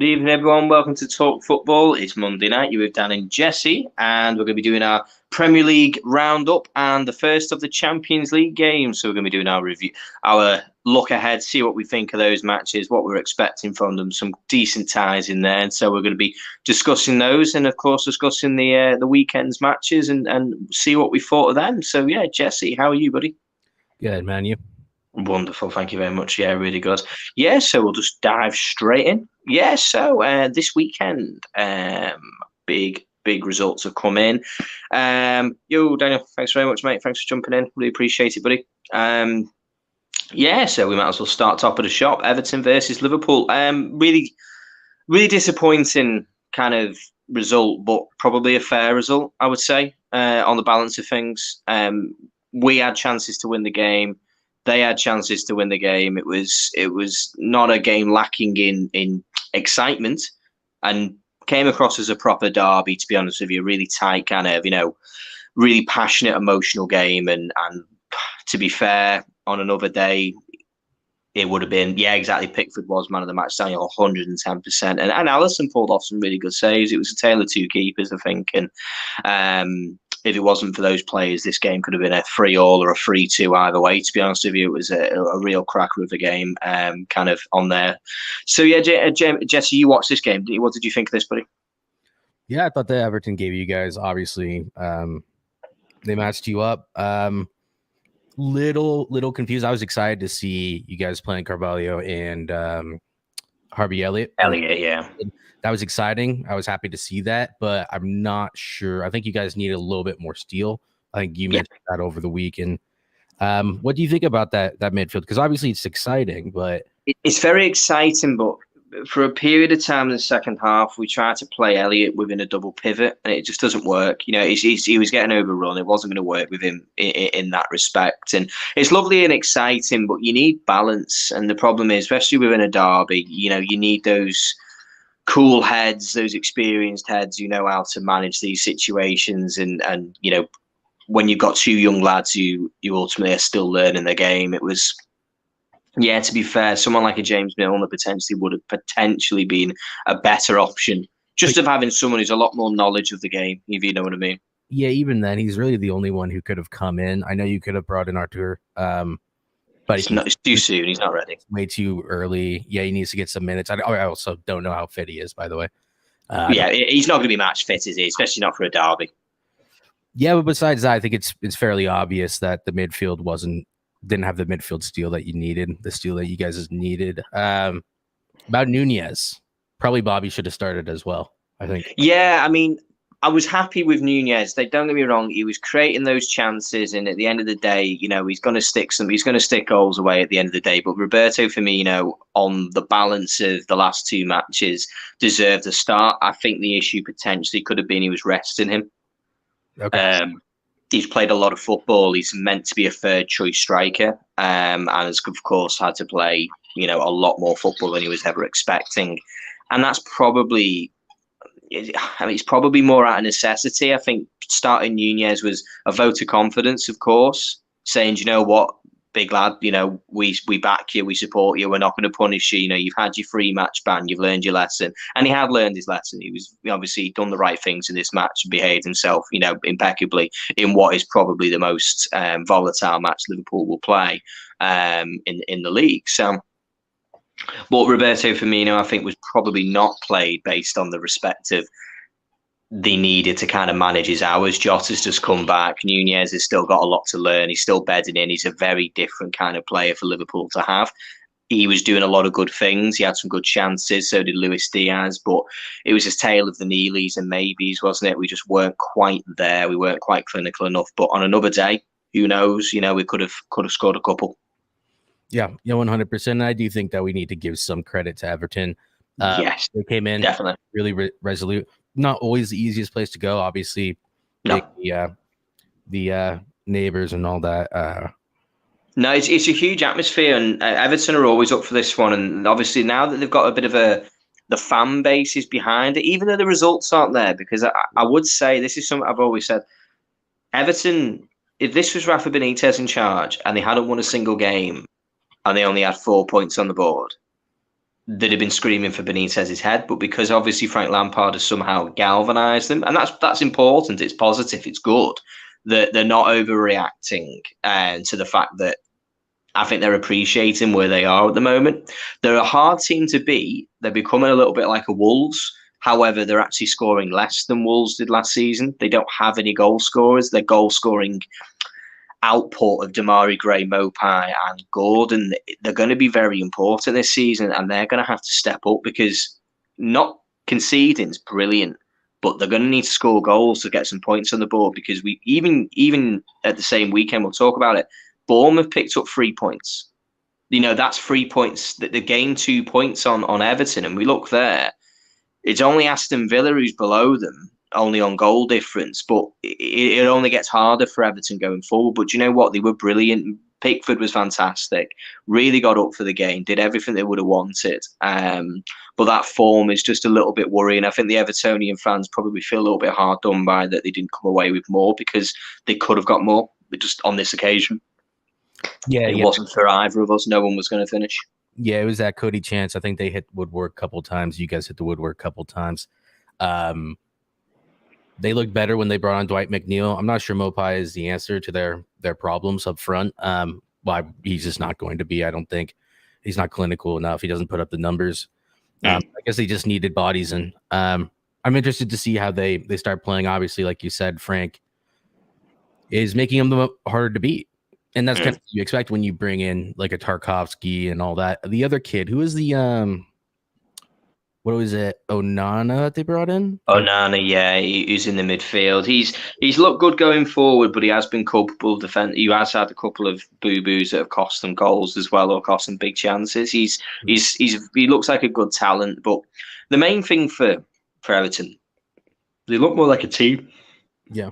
evening, everyone. Welcome to Talk Football. It's Monday night. You're with Dan and Jesse, and we're going to be doing our Premier League roundup and the first of the Champions League games. So we're going to be doing our review, our look ahead, see what we think of those matches, what we're expecting from them. Some decent ties in there, and so we're going to be discussing those, and of course discussing the weekend's matches and see what we thought of them. So yeah, Jesse, how are you, buddy? Good, man. You? Wonderful, thank you very much. Yeah, really good. Yeah, so we'll just dive straight in. Yeah, so this weekend, big results have come in. Yo, Daniel, thanks very much, mate. Thanks for jumping in. Really appreciate it, buddy. Yeah, so we might as well start top of the shop. Everton versus Liverpool. Really disappointing kind of result, but probably a fair result, I would say. On the balance of things, we had chances to win the game. They had chances to win the game. It was not a game lacking in excitement, and came across as a proper derby. To be honest with you, really tight, kind of really passionate, emotional game. And to be fair, on another day, it would have been exactly. Pickford was man of the match, Daniel, 110%, and Alisson pulled off some really good saves. It was a tale of two keepers, I think, and if it wasn't for those players, this game could have been a 3-3 or a 3-2 either way. To be honest with you, it was a real cracker of a game, kind of on there. So yeah, Jesse, you watched this game, didn't you? What did you think of this, buddy? Yeah, I thought the Everton gave you guys, obviously, they matched you up. Little confused. I was excited to see you guys playing Carvalho and Harvey Elliott. Yeah. That was exciting. I was happy to see that, but I'm not sure. I think you guys need a little bit more steel. I think you mentioned that over the week. And what do you think about that midfield? Because obviously it's exciting, but it's very exciting. But for a period of time in the second half, we tried to play Elliott within a double pivot, and it just doesn't work. He was getting overrun. It wasn't going to work with him in that respect. And it's lovely and exciting, but you need balance. And the problem is, especially within a derby, you need those cool heads, those experienced heads who know how to manage these situations. And when you've got two young lads who you ultimately are still learning the game, it was, to be fair, someone like a James Milner potentially would have potentially been a better option, just of having someone who's a lot more knowledge of the game, if you know what I mean. Yeah, even then, he's really the only one who could have come in. I know you could have brought in Artur, but it's too soon. He's not ready. Way too early. Yeah, he needs to get some minutes. I also don't know how fit he is, by the way. He's not going to be match fit, is he? Especially not for a derby. Yeah, but besides that, I think it's fairly obvious that the midfield didn't have the midfield steel that you needed, the steel that you guys needed. About Nunez, probably Bobby should have started as well, I think. Yeah, I mean, I was happy with Nunez. Don't get me wrong; he was creating those chances, and at the end of the day, he's going to stick goals away at the end of the day. But Roberto Firmino, on the balance of the last two matches, deserved a start. I think the issue potentially could have been he was resting him. Okay. He's played a lot of football. He's meant to be a third choice striker, and has of course had to play a lot more football than he was ever expecting, and that's probably. It's probably more out of necessity. I think starting Nunez was a vote of confidence, of course, saying, you know what, big lad, we back you, we support you, we're not going to punish you. You've had your 3-match ban, you've learned your lesson. And he had learned his lesson. He was obviously done the right things in this match and behaved himself, impeccably in what is probably the most volatile match Liverpool will play in the league. So, but Roberto Firmino, I think, was probably not played based on the respective they needed to kind of manage his hours. Jota's just come back. Nunez has still got a lot to learn. He's still bedding in. He's a very different kind of player for Liverpool to have. He was doing a lot of good things. He had some good chances. So did Luis Diaz. But it was his tale of the Neelys and maybes, wasn't it? We just weren't quite there. We weren't quite clinical enough. But on another day, who knows? We could have scored a couple. Yeah, 100%. I do think that we need to give some credit to Everton. Yes, they came in definitely really resolute. Not always the easiest place to go, obviously. No. The neighbors and all that. No, it's a huge atmosphere, and Everton are always up for this one. And obviously now that they've got a bit of the fan base is behind it, even though the results aren't there. Because I would say, this is something I've always said, Everton, if this was Rafa Benitez in charge and they hadn't won a single game, and they only had 4 points on the board, they'd have been screaming for Benitez's head, but because obviously Frank Lampard has somehow galvanised them, and that's important. It's positive. It's good that they're not overreacting to the fact that I think they're appreciating where they are at the moment. They're a hard team to beat. They're becoming a little bit like a Wolves. However, they're actually scoring less than Wolves did last season. They don't have any goal scorers. Their goal scoring output of Damari Gray, Mopai, and Gordon, they're going to be very important this season, and they're going to have to step up because not conceding is brilliant, but they're going to need to score goals to get some points on the board. Because we even at the same weekend, we'll talk about it. Bournemouth picked up 3 points. That's 3 points that they gained 2 points on Everton, and we look there. It's only Aston Villa who's below them, only on goal difference, but it only gets harder for Everton going forward. But you know what? They were brilliant. Pickford was fantastic, really got up for the game, did everything they would have wanted. But that form is just a little bit worrying. I think the Evertonian fans probably feel a little bit hard done by that they didn't come away with more, because they could have got more, but just on this occasion. Yeah, it wasn't for either of us. No one was going to finish. Yeah, it was that Cody chance. I think they hit woodwork a couple times. You guys hit the woodwork a couple times. They looked better when they brought on Dwight McNeil. I'm not sure Mopai is the answer to their problems up front. Well, he's just not going to be. I don't think he's not clinical enough. He doesn't put up the numbers. I guess they just needed bodies, and I'm interested to see how they start playing. Obviously, like you said, Frank is making them harder to beat. And that's kind of what you expect when you bring in like a Tarkovsky and all that. The other kid, who is the what was it? Onana that they brought in? Onana, yeah, he's in the midfield. He's looked good going forward, but he has been culpable defense. He has had a couple of boo-boos that have cost them goals as well, or cost them big chances. He looks like a good talent, but the main thing for Everton, they look more like a team. Yeah.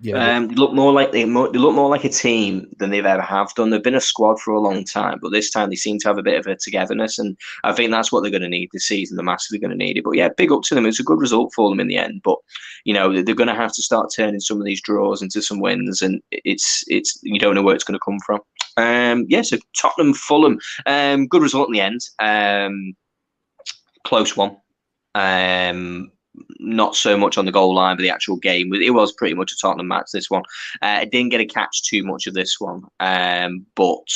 They look more like they look more like a team than they've ever have done. They've been a squad for a long time, but this time they seem to have a bit of a togetherness, and I think that's what they're going to need this season. They're massively going to need it. But yeah, big up to them. It's a good result for them in the end. But they're going to have to start turning some of these draws into some wins, and it's you don't know where it's going to come from. So Tottenham, Fulham, good result in the end. Close one. Not so much on the goal line, but the actual game, it was pretty much a Tottenham match, this one. It didn't get a catch too much of this one. But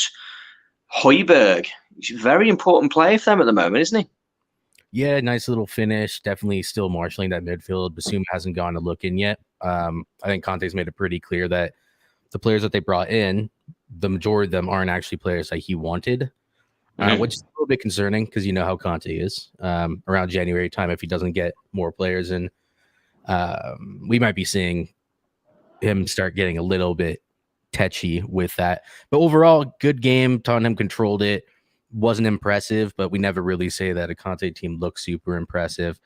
Højbjerg, he's a very important player for them at the moment, isn't he? Yeah, nice little finish. Definitely still marshalling that midfield. Basum hasn't gone to look in yet. I think Conte's made it pretty clear that the players that they brought in, the majority of them aren't actually players that he wanted. Which is a little bit concerning because you know how Conte is around January time. If he doesn't get more players in, we might be seeing him start getting a little bit tetchy with that. But overall, good game. Tottenham controlled it. Wasn't impressive, but we never really say that a Conte team looks super impressive.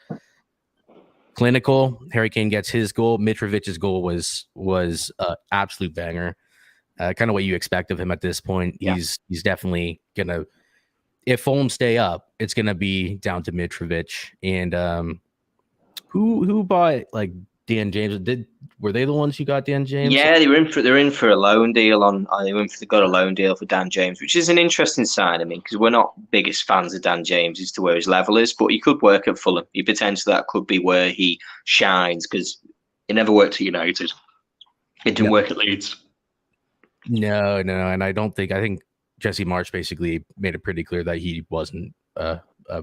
Clinical. Harry Kane gets his goal. Mitrovic's goal was absolute banger. Kind of what you expect of him at this point. Yeah. He's definitely gonna. If Fulham stay up, it's going to be down to Mitrovic. And who bought like Dan James? Were they the ones who got Dan James? Yeah, they're in for a loan deal they got a loan deal for Dan James, which is an interesting sign. I mean, because we're not biggest fans of Dan James as to where his level is, but he could work at Fulham. He potentially that could be where he shines because he never worked at United. It didn't work at Leeds. No, and I think Jesse Marsch basically made it pretty clear that he wasn't a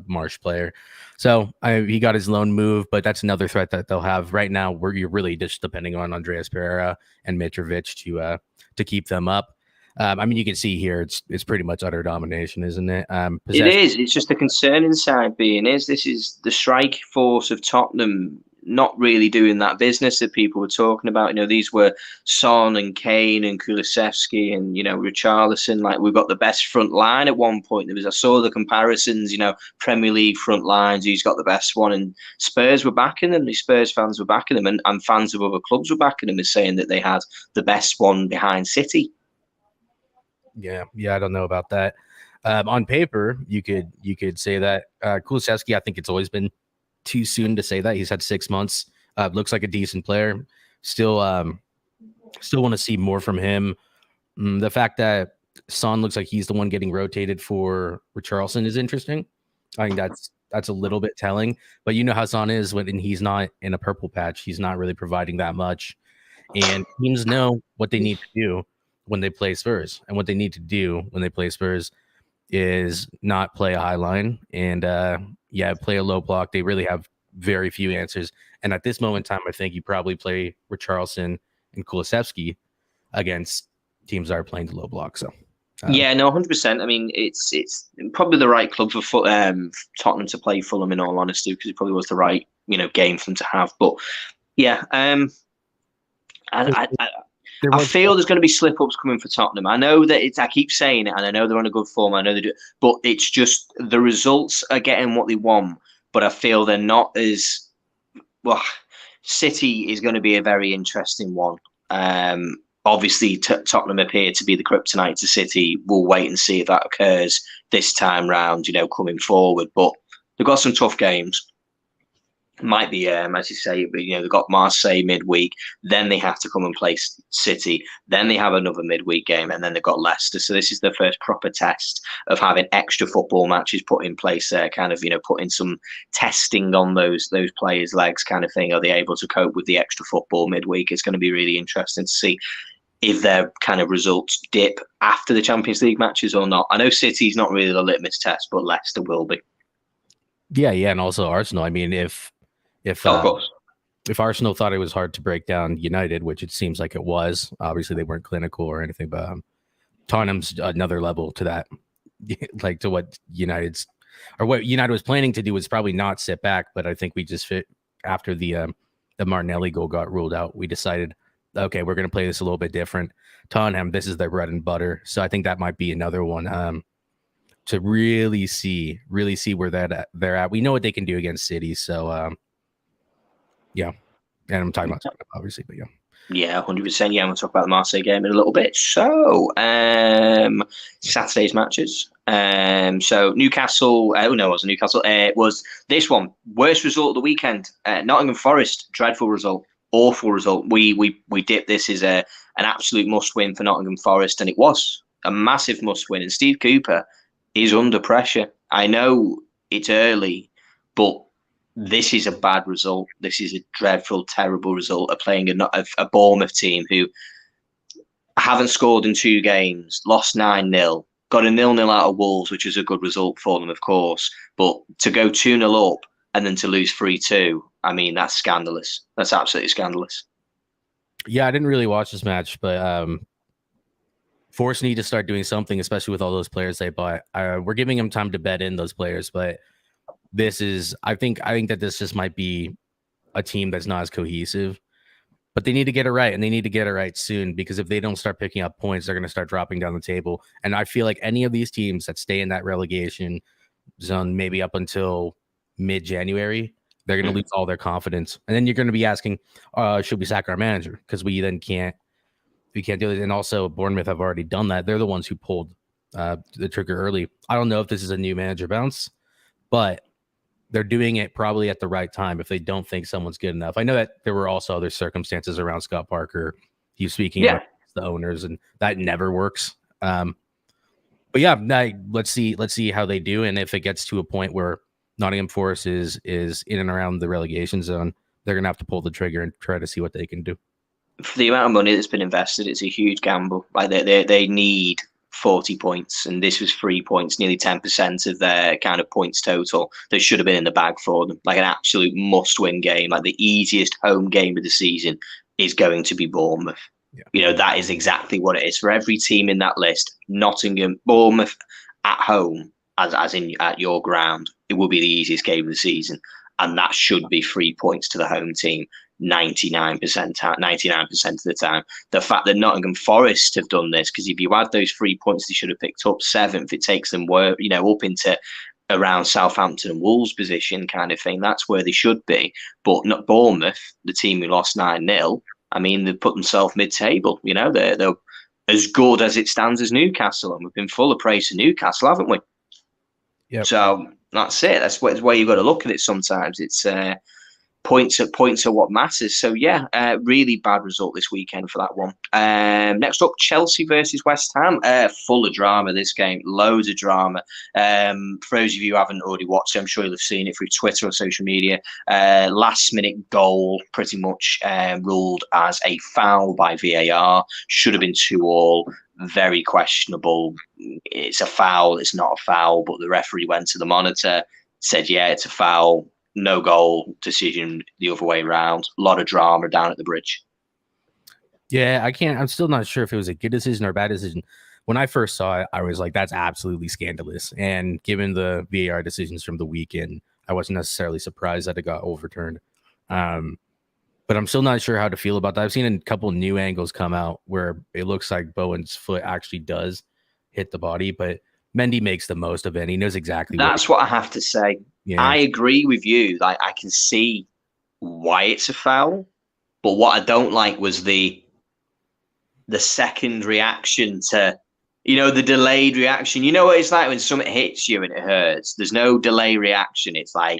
Marsch player. So he got his loan move, but that's another threat that they'll have right now where you're really just depending on Andreas Pereira and Mitrovic to keep them up. I mean, you can see here it's pretty much utter domination, isn't it? It is. It's just the concerning side this is the strike force of Tottenham not really doing that business that people were talking about. These were Son and Kane and Kulusevski and, Richarlison. Like, we've got the best front line at one point. I saw the comparisons, Premier League front lines, who's got the best one. And Spurs were backing them. The Spurs fans were backing them. And fans of other clubs were backing them as saying that they had the best one behind City. Yeah, I don't know about that. On paper, you could say that Kulusevski, I think it's always been too soon to say that. He's had 6 months. Looks like a decent player. Still want to see more from him. The fact that Son looks like he's the one getting rotated for Richarlison is interesting. I think that's a little bit telling. But you know how Son is when he's not in a purple patch, he's not really providing that much. And teams know what they need to do when they play Spurs. And what they need to do when they play Spurs is not play a high line and play a low block. They really have very few answers. And at this moment in time, I think you probably play Richarlison and Kulusevski against teams that are playing the low block. So yeah, no, 100%. I mean, it's probably the right club for Tottenham to play Fulham, in all honesty, because it probably was the right game for them to have. But yeah, I feel there's going to be slip ups coming for Tottenham. I know that I keep saying it, and I know they're on a good form. I know they do, but it's just the results are getting what they want. But I feel they're not as well. City is going to be a very interesting one. Obviously, Tottenham appear to be the kryptonite to City. We'll wait and see if that occurs this time round, coming forward. But they've got some tough games. Might be, as you say, but they've got Marseille midweek. Then they have to come and play City. Then they have another midweek game, and then they've got Leicester. So this is the first proper test of having extra football matches put in place there, kind of, putting some testing on those players' legs, kind of thing. Are they able to cope with the extra football midweek? It's going to be really interesting to see if their kind of results dip after the Champions League matches or not. I know City's not really the litmus test, but Leicester will be. Yeah, and also Arsenal. I mean, if of course. If Arsenal thought it was hard to break down United, which it seems like it was, obviously they weren't clinical or anything, but Tottenham's another level to that, like to what United was planning to do was probably not sit back, but I think we just fit after the Martinelli goal got ruled out. We decided, okay, we're going to play this a little bit different. Tottenham, this is their bread and butter, so I think that might be another one to really see where they're at. We know what they can do against City, so. Yeah, and I'm talking about Tottenham, obviously, but yeah. Yeah, 100%. Yeah, we'll talk about the Marseille game in a little bit. So, Saturday's matches. So Newcastle. No, it wasn't Newcastle. It was this one. Worst result of the weekend. Nottingham Forest. Dreadful result. Awful result. We dipped this as an absolute must win for Nottingham Forest, and it was a massive must win. And Steve Cooper is under pressure. I know it's early, but this is a bad result. This is a dreadful, terrible result of playing a Bournemouth team who haven't scored in 2 games, lost 9-0, got a 0-0 out of Wolves, which was a good result for them, of course. But to go 2-0 up and then to lose 3-2, I mean, that's scandalous. That's absolutely scandalous. Yeah, I didn't really watch this match, but Forest need to start doing something, especially with all those players they bought. We're giving them time to bet in those players, but this is, I think that this just might be a team that's not as cohesive, but they need to get it right, and they need to get it right soon, because if they don't start picking up points, they're going to start dropping down the table. And I feel like any of these teams that stay in that relegation zone, maybe up until mid-January, they're going to lose all their confidence. And then you're going to be asking, should we sack our manager? Because we can't do it. And also Bournemouth have already done that. They're the ones who pulled the trigger early. I don't know if this is a new manager bounce, but they're doing it probably at the right time if they don't think someone's good enough. I know that there were also other circumstances around Scott Parker. He's speaking about the owners, and that never works. But yeah, let's see how they do. And if it gets to a point where Nottingham Forest is in and around the relegation zone, they're going to have to pull the trigger and try to see what they can do. For the amount of money that's been invested, it's a huge gamble. Like they need 40 points, and this was 3 points, nearly 10% of their kind of points total that should have been in the bag for them. Like an absolute must-win game. Like the easiest home game of the season is going to be Bournemouth. Yeah. That is exactly what it is for every team in that list. Nottingham, Bournemouth at home, as in at your ground, it will be the easiest game of the season, and that should be 3 points to the home team 99% of the time. The fact that Nottingham Forest have done this, because if you add those 3 points they should have picked up, 7th, it takes them up into around Southampton and Wolves position kind of thing. That's where they should be. But not Bournemouth, the team who lost 9-0. I mean, they've put themselves mid-table. They're as good as it stands as Newcastle, and we've been full of praise for Newcastle, haven't we? Yeah. So that's it. That's where you've got to look at it sometimes. It's points are what matters. So yeah, really bad result this weekend for that one. Next up, Chelsea versus West Ham. Full of drama this game, loads of drama. For those of you who haven't already watched it, I'm sure you'll have seen it through Twitter or social media. Last minute goal, pretty much ruled as a foul by VAR. Should have been 2-2. Very questionable. It's a foul. It's not a foul, but the referee went to the monitor, said, yeah, it's a foul. No goal, decision the other way around. A lot of drama down at the bridge. Yeah, I'm still not sure if it was a good decision or a bad decision. When I first saw it, I was like, that's absolutely scandalous. And given the VAR decisions from the weekend, I wasn't necessarily surprised that it got overturned. But I'm still not sure how to feel about that. I've seen a couple new angles come out where it looks like Bowen's foot actually does hit the body, but Mendy makes the most of it. He knows exactly That's what I have to say. Yeah. I agree with you. Like, I can see why it's a foul, but what I don't like was the second reaction to, the delayed reaction. You know what it's like when something hits you and it hurts? There's no delay reaction. It's like,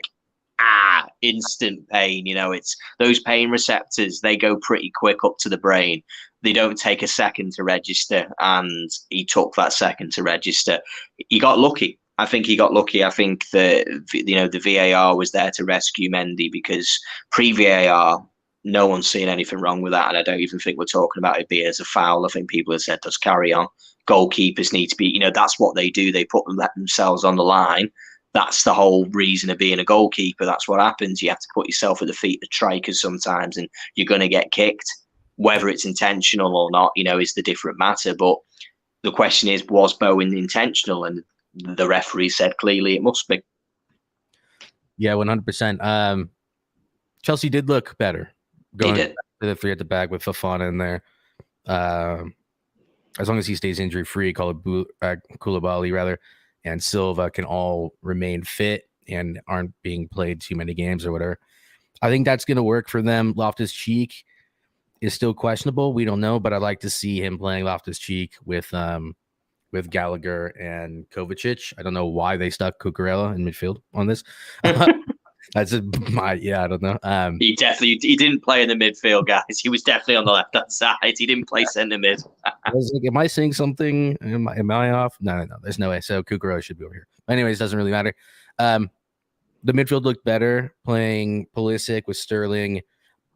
instant pain. It's those pain receptors, they go pretty quick up to the brain. They don't take a second to register, and he took that second to register. He got lucky. I think he got lucky. I think the VAR was there to rescue Mendy, because pre-VAR, no one's seen anything wrong with that, and I don't even think we're talking about it being as a foul. I think people have said, just carry on. Goalkeepers need to be, that's what they do. They put themselves on the line. That's the whole reason of being a goalkeeper. That's what happens. You have to put yourself at the feet of strikers sometimes, and you're going to get kicked. Whether it's intentional or not, is the different matter. But the question is, was Bowen intentional? And the referee said clearly it must be. Yeah, 100%. Chelsea did look better. They did. To the three at the back with Fofana in there. As long as he stays injury-free, Koulibaly, rather, and Silva can all remain fit and aren't being played too many games or whatever. I think that's going to work for them. Loftus-Cheek is still questionable. We don't know, but I'd like to see him playing Loftus-Cheek with Gallagher and Kovacic. I don't know why they stuck Cucurella in midfield on this. I don't know. He didn't play in the midfield, guys. He was definitely on the left-hand side. He didn't play centre mid. I was like, am I saying something? Am I off? No. There's no way. So Cucurella should be over here. Anyways, doesn't really matter. The midfield looked better playing Pulisic with Sterling.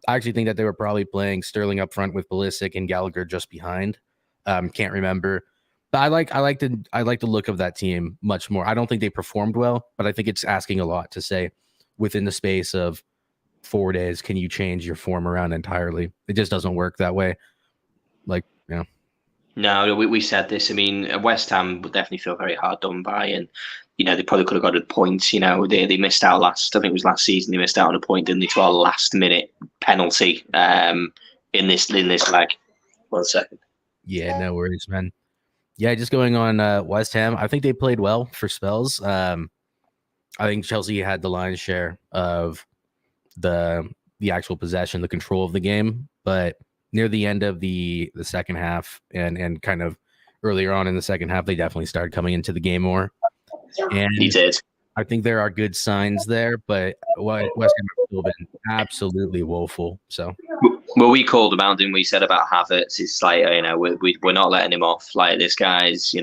I actually think that they were probably playing Sterling up front with Pulisic and Gallagher just behind. Can't remember. But I like the look of that team much more. I don't think they performed well, but I think it's asking a lot to say within the space of 4 days, can you change your form around entirely? It just doesn't work that way. No, we said this. I mean, West Ham would definitely feel very hard done by, and they probably could have got a point. They missed out I think it was last season. They missed out on a point, didn't they, to our last minute penalty in this leg. 1 second. Yeah, no worries, man. Yeah, just going on West Ham. I think they played well for spells. I think Chelsea had the lion's share of the actual possession, the control of the game, but near the end of the second half and kind of earlier on in the second half, they definitely started coming into the game more. And he did. I think there are good signs there, but West Ham have still been absolutely woeful. So, well, we called him out, didn't we? Said about Havertz, it's like, we're not letting him off. Like, this guy's,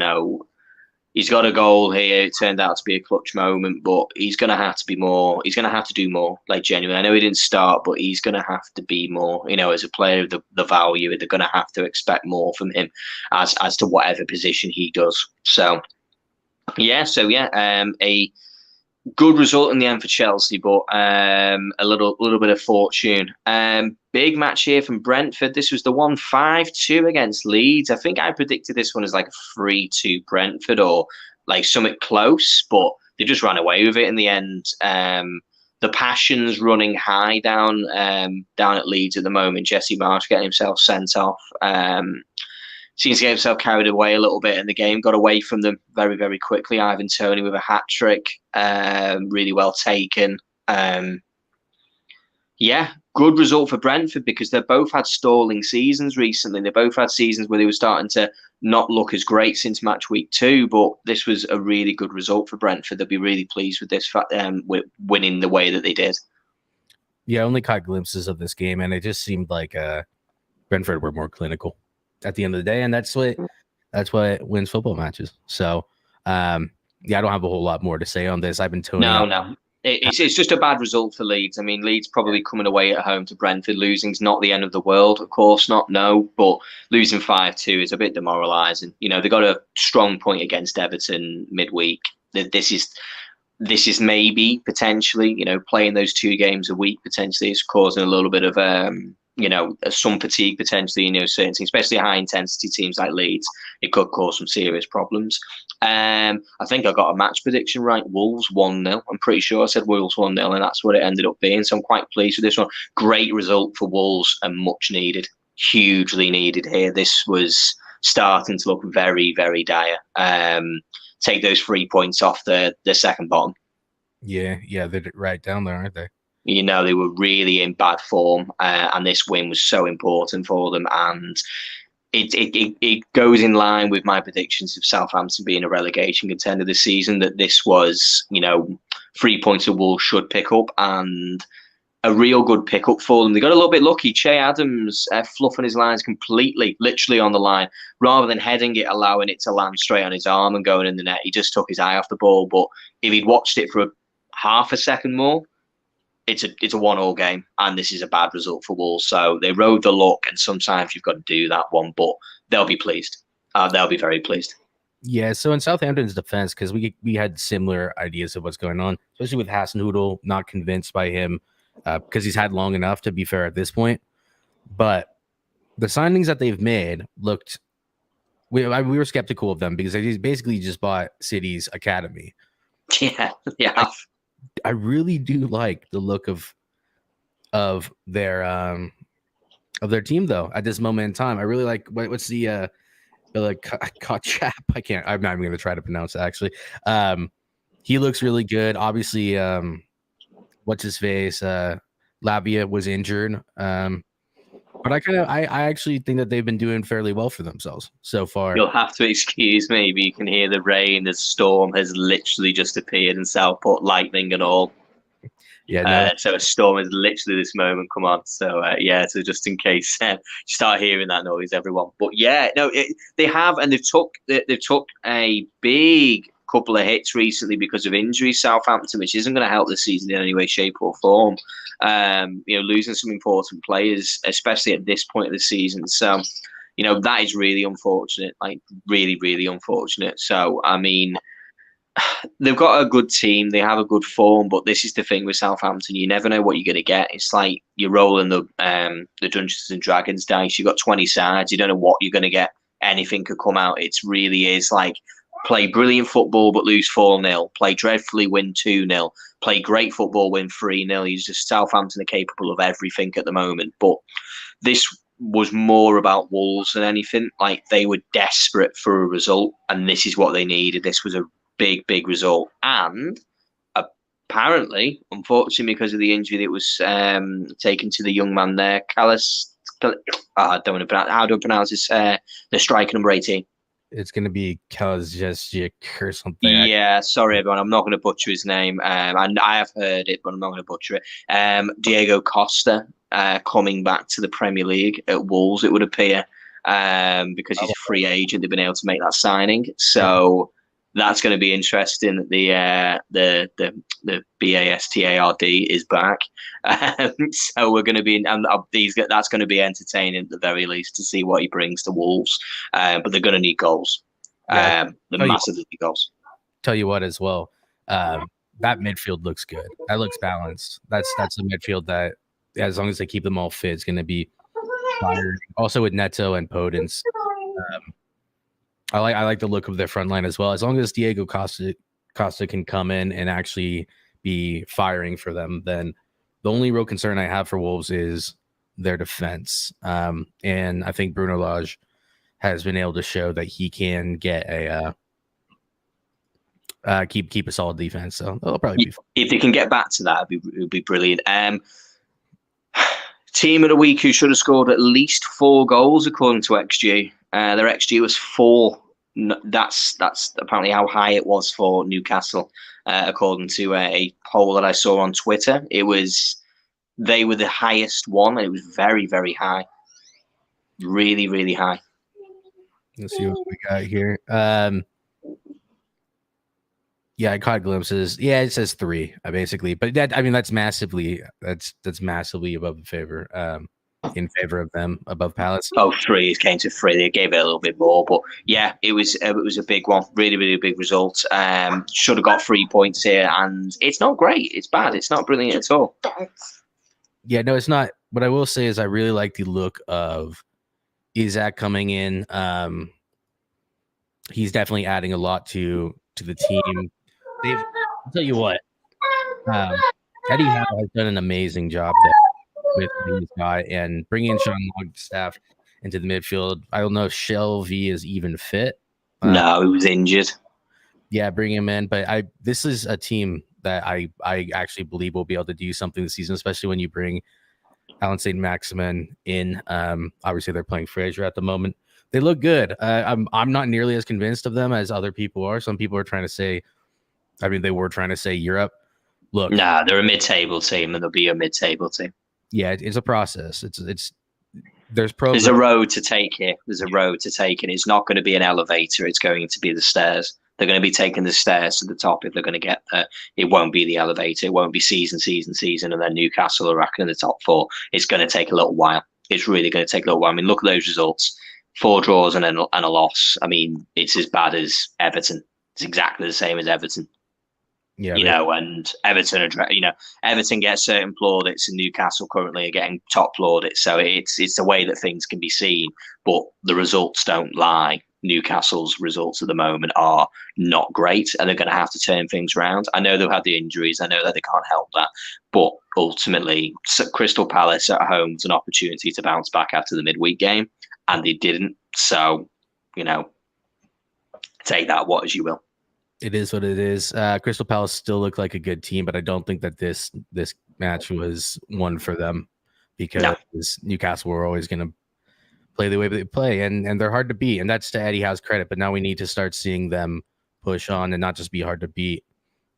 he's got a goal here. It turned out to be a clutch moment, but he's going to have to be more. He's going to have to do more. Like, genuinely, I know he didn't start, but he's going to have to be more. As a player of the value, they're going to have to expect more from him as to whatever position he does. So, a good result in the end for Chelsea, but a little bit of fortune. Big match here from Brentford. This was the 1-5-2 against Leeds. I think I predicted this one as like a 3-2 Brentford or like something close, but they just ran away with it in the end. The passion's running high down at Leeds at the moment. Jesse Marsh getting himself sent off. Seems to get himself carried away a little bit in the game. Got away from them very, very quickly. Ivan Toney with a hat-trick. Really well taken. Good result for Brentford because they've both had stalling seasons recently. They both had seasons where they were starting to not look as great since match week 2, but this was a really good result for Brentford. They'll be really pleased with this, with winning the way that they did. Yeah, I only caught glimpses of this game, and it just seemed like Brentford were more clinical at the end of the day, and that's what wins football matches. So, yeah, I don't have a whole lot more to say on this. I've been toning No, out. no. It's just a bad result for Leeds. I mean, Leeds probably coming away at home to Brentford. Losing's not the end of the world, of course not, no. But losing 5-2 is a bit demoralising. You know, they got a strong point against Everton midweek. This is maybe potentially, playing those 2 games a week potentially is causing a little bit of some fatigue potentially in certain teams, especially high intensity teams like Leeds. It could cause some serious problems. I think I got a match prediction right. Wolves 1-0. I'm pretty sure I said Wolves 1-0, and that's what it ended up being. So I'm quite pleased with this one. Great result for Wolves and much needed, hugely needed here. This was starting to look very, very dire. Take those 3 points off the second bottom. Yeah, they're right down there, aren't they? They were really in bad form, and this win was so important for them. And it goes in line with my predictions of Southampton being a relegation contender this season. That this was, 3 points the Wolves should pick up, and a real good pickup for them. They got a little bit lucky. Che Adams fluffing his lines completely, literally on the line, rather than heading it, allowing it to land straight on his arm and going in the net. He just took his eye off the ball. But if he'd watched it for half a second more, it's a 1-1 game, and this is a bad result for Wolves. So they rode the luck, and sometimes you've got to do that one. But they'll be pleased. They'll be very pleased. Yeah, so in Southampton's defense, because we had similar ideas of what's going on, especially with Hasenhüttl, not convinced by him because he's had long enough, to be fair, at this point. But the signings that they've made looked... We were skeptical of them because they basically just bought City's academy. Yeah. I really do like the look of their team, though, at this moment in time. I really like what's the Chap. I'm not even going to try to pronounce it, actually. He looks really good. Obviously, what's his face? Lavia was injured. But I actually think that they've been doing fairly well for themselves so far. You'll have to excuse me, but you can hear the rain. The storm has literally just appeared in Southport, lightning and all. Yeah, no. So a storm has literally this moment come on. So so just in case you start hearing that noise, everyone. But yeah, no, they have, and they've took a big couple of hits recently because of injuries. Southampton, which isn't going to help this season in any way, shape, or form. Losing some important players, especially at this point of the season. So, that is really unfortunate. Like really, really unfortunate. So, I mean, they've got a good team. They have a good form, but this is the thing with Southampton. You never know what you're going to get. It's like you're rolling the Dungeons and Dragons dice. You've got 20 sides. You don't know what you're going to get. Anything could come out. It really is like play brilliant football but lose 4-0. Play dreadfully, win 2-0. Play great football, win 3-0. He's just Southampton are capable of everything at the moment. But this was more about Wolves than anything. Like they were desperate for a result, and this is what they needed. This was a big result, and apparently, unfortunately, because of the injury that was taken to the young man there, I don't want to pronounce. How do I pronounce this? The striker number 18. It's going to be Kazjesic or something. Yeah, sorry everyone, I'm not going to butcher his name. And I have heard it, but I'm not going to butcher it. Diego Costa coming back to the Premier League at Wolves, it would appear, because he's a free agent. They've been able to make that signing, so. That's going to be interesting. The BASTARD is back, so we're going to be. That's going to be entertaining at the very least to see what he brings to Wolves. But they're going to need goals. They're massively need goals. Tell you what, as well, that midfield looks good. That looks balanced. That's a midfield that, as long as they keep them all fit, is going to be fired. Also with Neto and Podence. I like the look of their front line as well. As long as Diego Costa can come in and actually be firing for them, then the only real concern I have for Wolves is their defense. And I think Bruno Lage has been able to show that he can get a keep a solid defense. So it'll probably be fun. If they can get back to that, it would be brilliant. Team of the week who should have scored at least 4 goals according to XG. Their XG was 4. That's apparently how high it was for Newcastle, according to a poll that I saw on Twitter. It was they were the highest one, and it was very, very high. Really, really high. Let's see what we got here. Yeah, I caught glimpses. Yeah, it says 3, basically, but that's massively above the favor. In favor of them above Palace. Oh, 3. It came to 3. They gave it a little bit more, but yeah, it was a big one. Really, really big result. Should have got 3 points here, and it's not great. It's bad. It's not brilliant at all. Yeah, no, it's not. What I will say is I really like the look of Isaac coming in. He's definitely adding a lot to the team. I'll tell you what, Eddie Howe has done an amazing job there with this guy and bringing in Sean Longstaff into the midfield. I don't know if Shelby is even fit. No, he was injured. Yeah, bring him in. But this is a team that I actually believe will be able to do something this season, especially when you bring Alan St. Maximin in. Obviously, they're playing Fraser at the moment. They look good. I'm not nearly as convinced of them as other people are. Some people are trying to say, they were trying to say Europe. Look, nah, they're a mid-table team, and they'll be a mid-table team. Yeah, it's a process. There's a road to take here. There's a road to take, and it's not going to be an elevator. It's going to be the stairs. They're going to be taking the stairs to the top if they're going to get there. It won't be the elevator. It won't be season, and then Newcastle are racking in the top 4. It's going to take a little while. It's really going to take a little while. Look at those results. 4 draws and a loss. It's as bad as Everton. It's exactly the same as Everton. Yeah, and Everton are, Everton gets certain plaudits, and Newcastle currently are getting top plaudits. So it's the way that things can be seen, but the results don't lie. Newcastle's results at the moment are not great, and they're going to have to turn things around. I know they've had the injuries. I know that they can't help that, but ultimately, Crystal Palace at home was an opportunity to bounce back after the midweek game, and they didn't. So, take that what as you will. It is what it is. Crystal Palace still looked like a good team, but I don't think that this match was one for them because Newcastle were always going to play the way they play, and they're hard to beat, and that's to Eddie Howe's credit. But now we need to start seeing them push on and not just be hard to beat,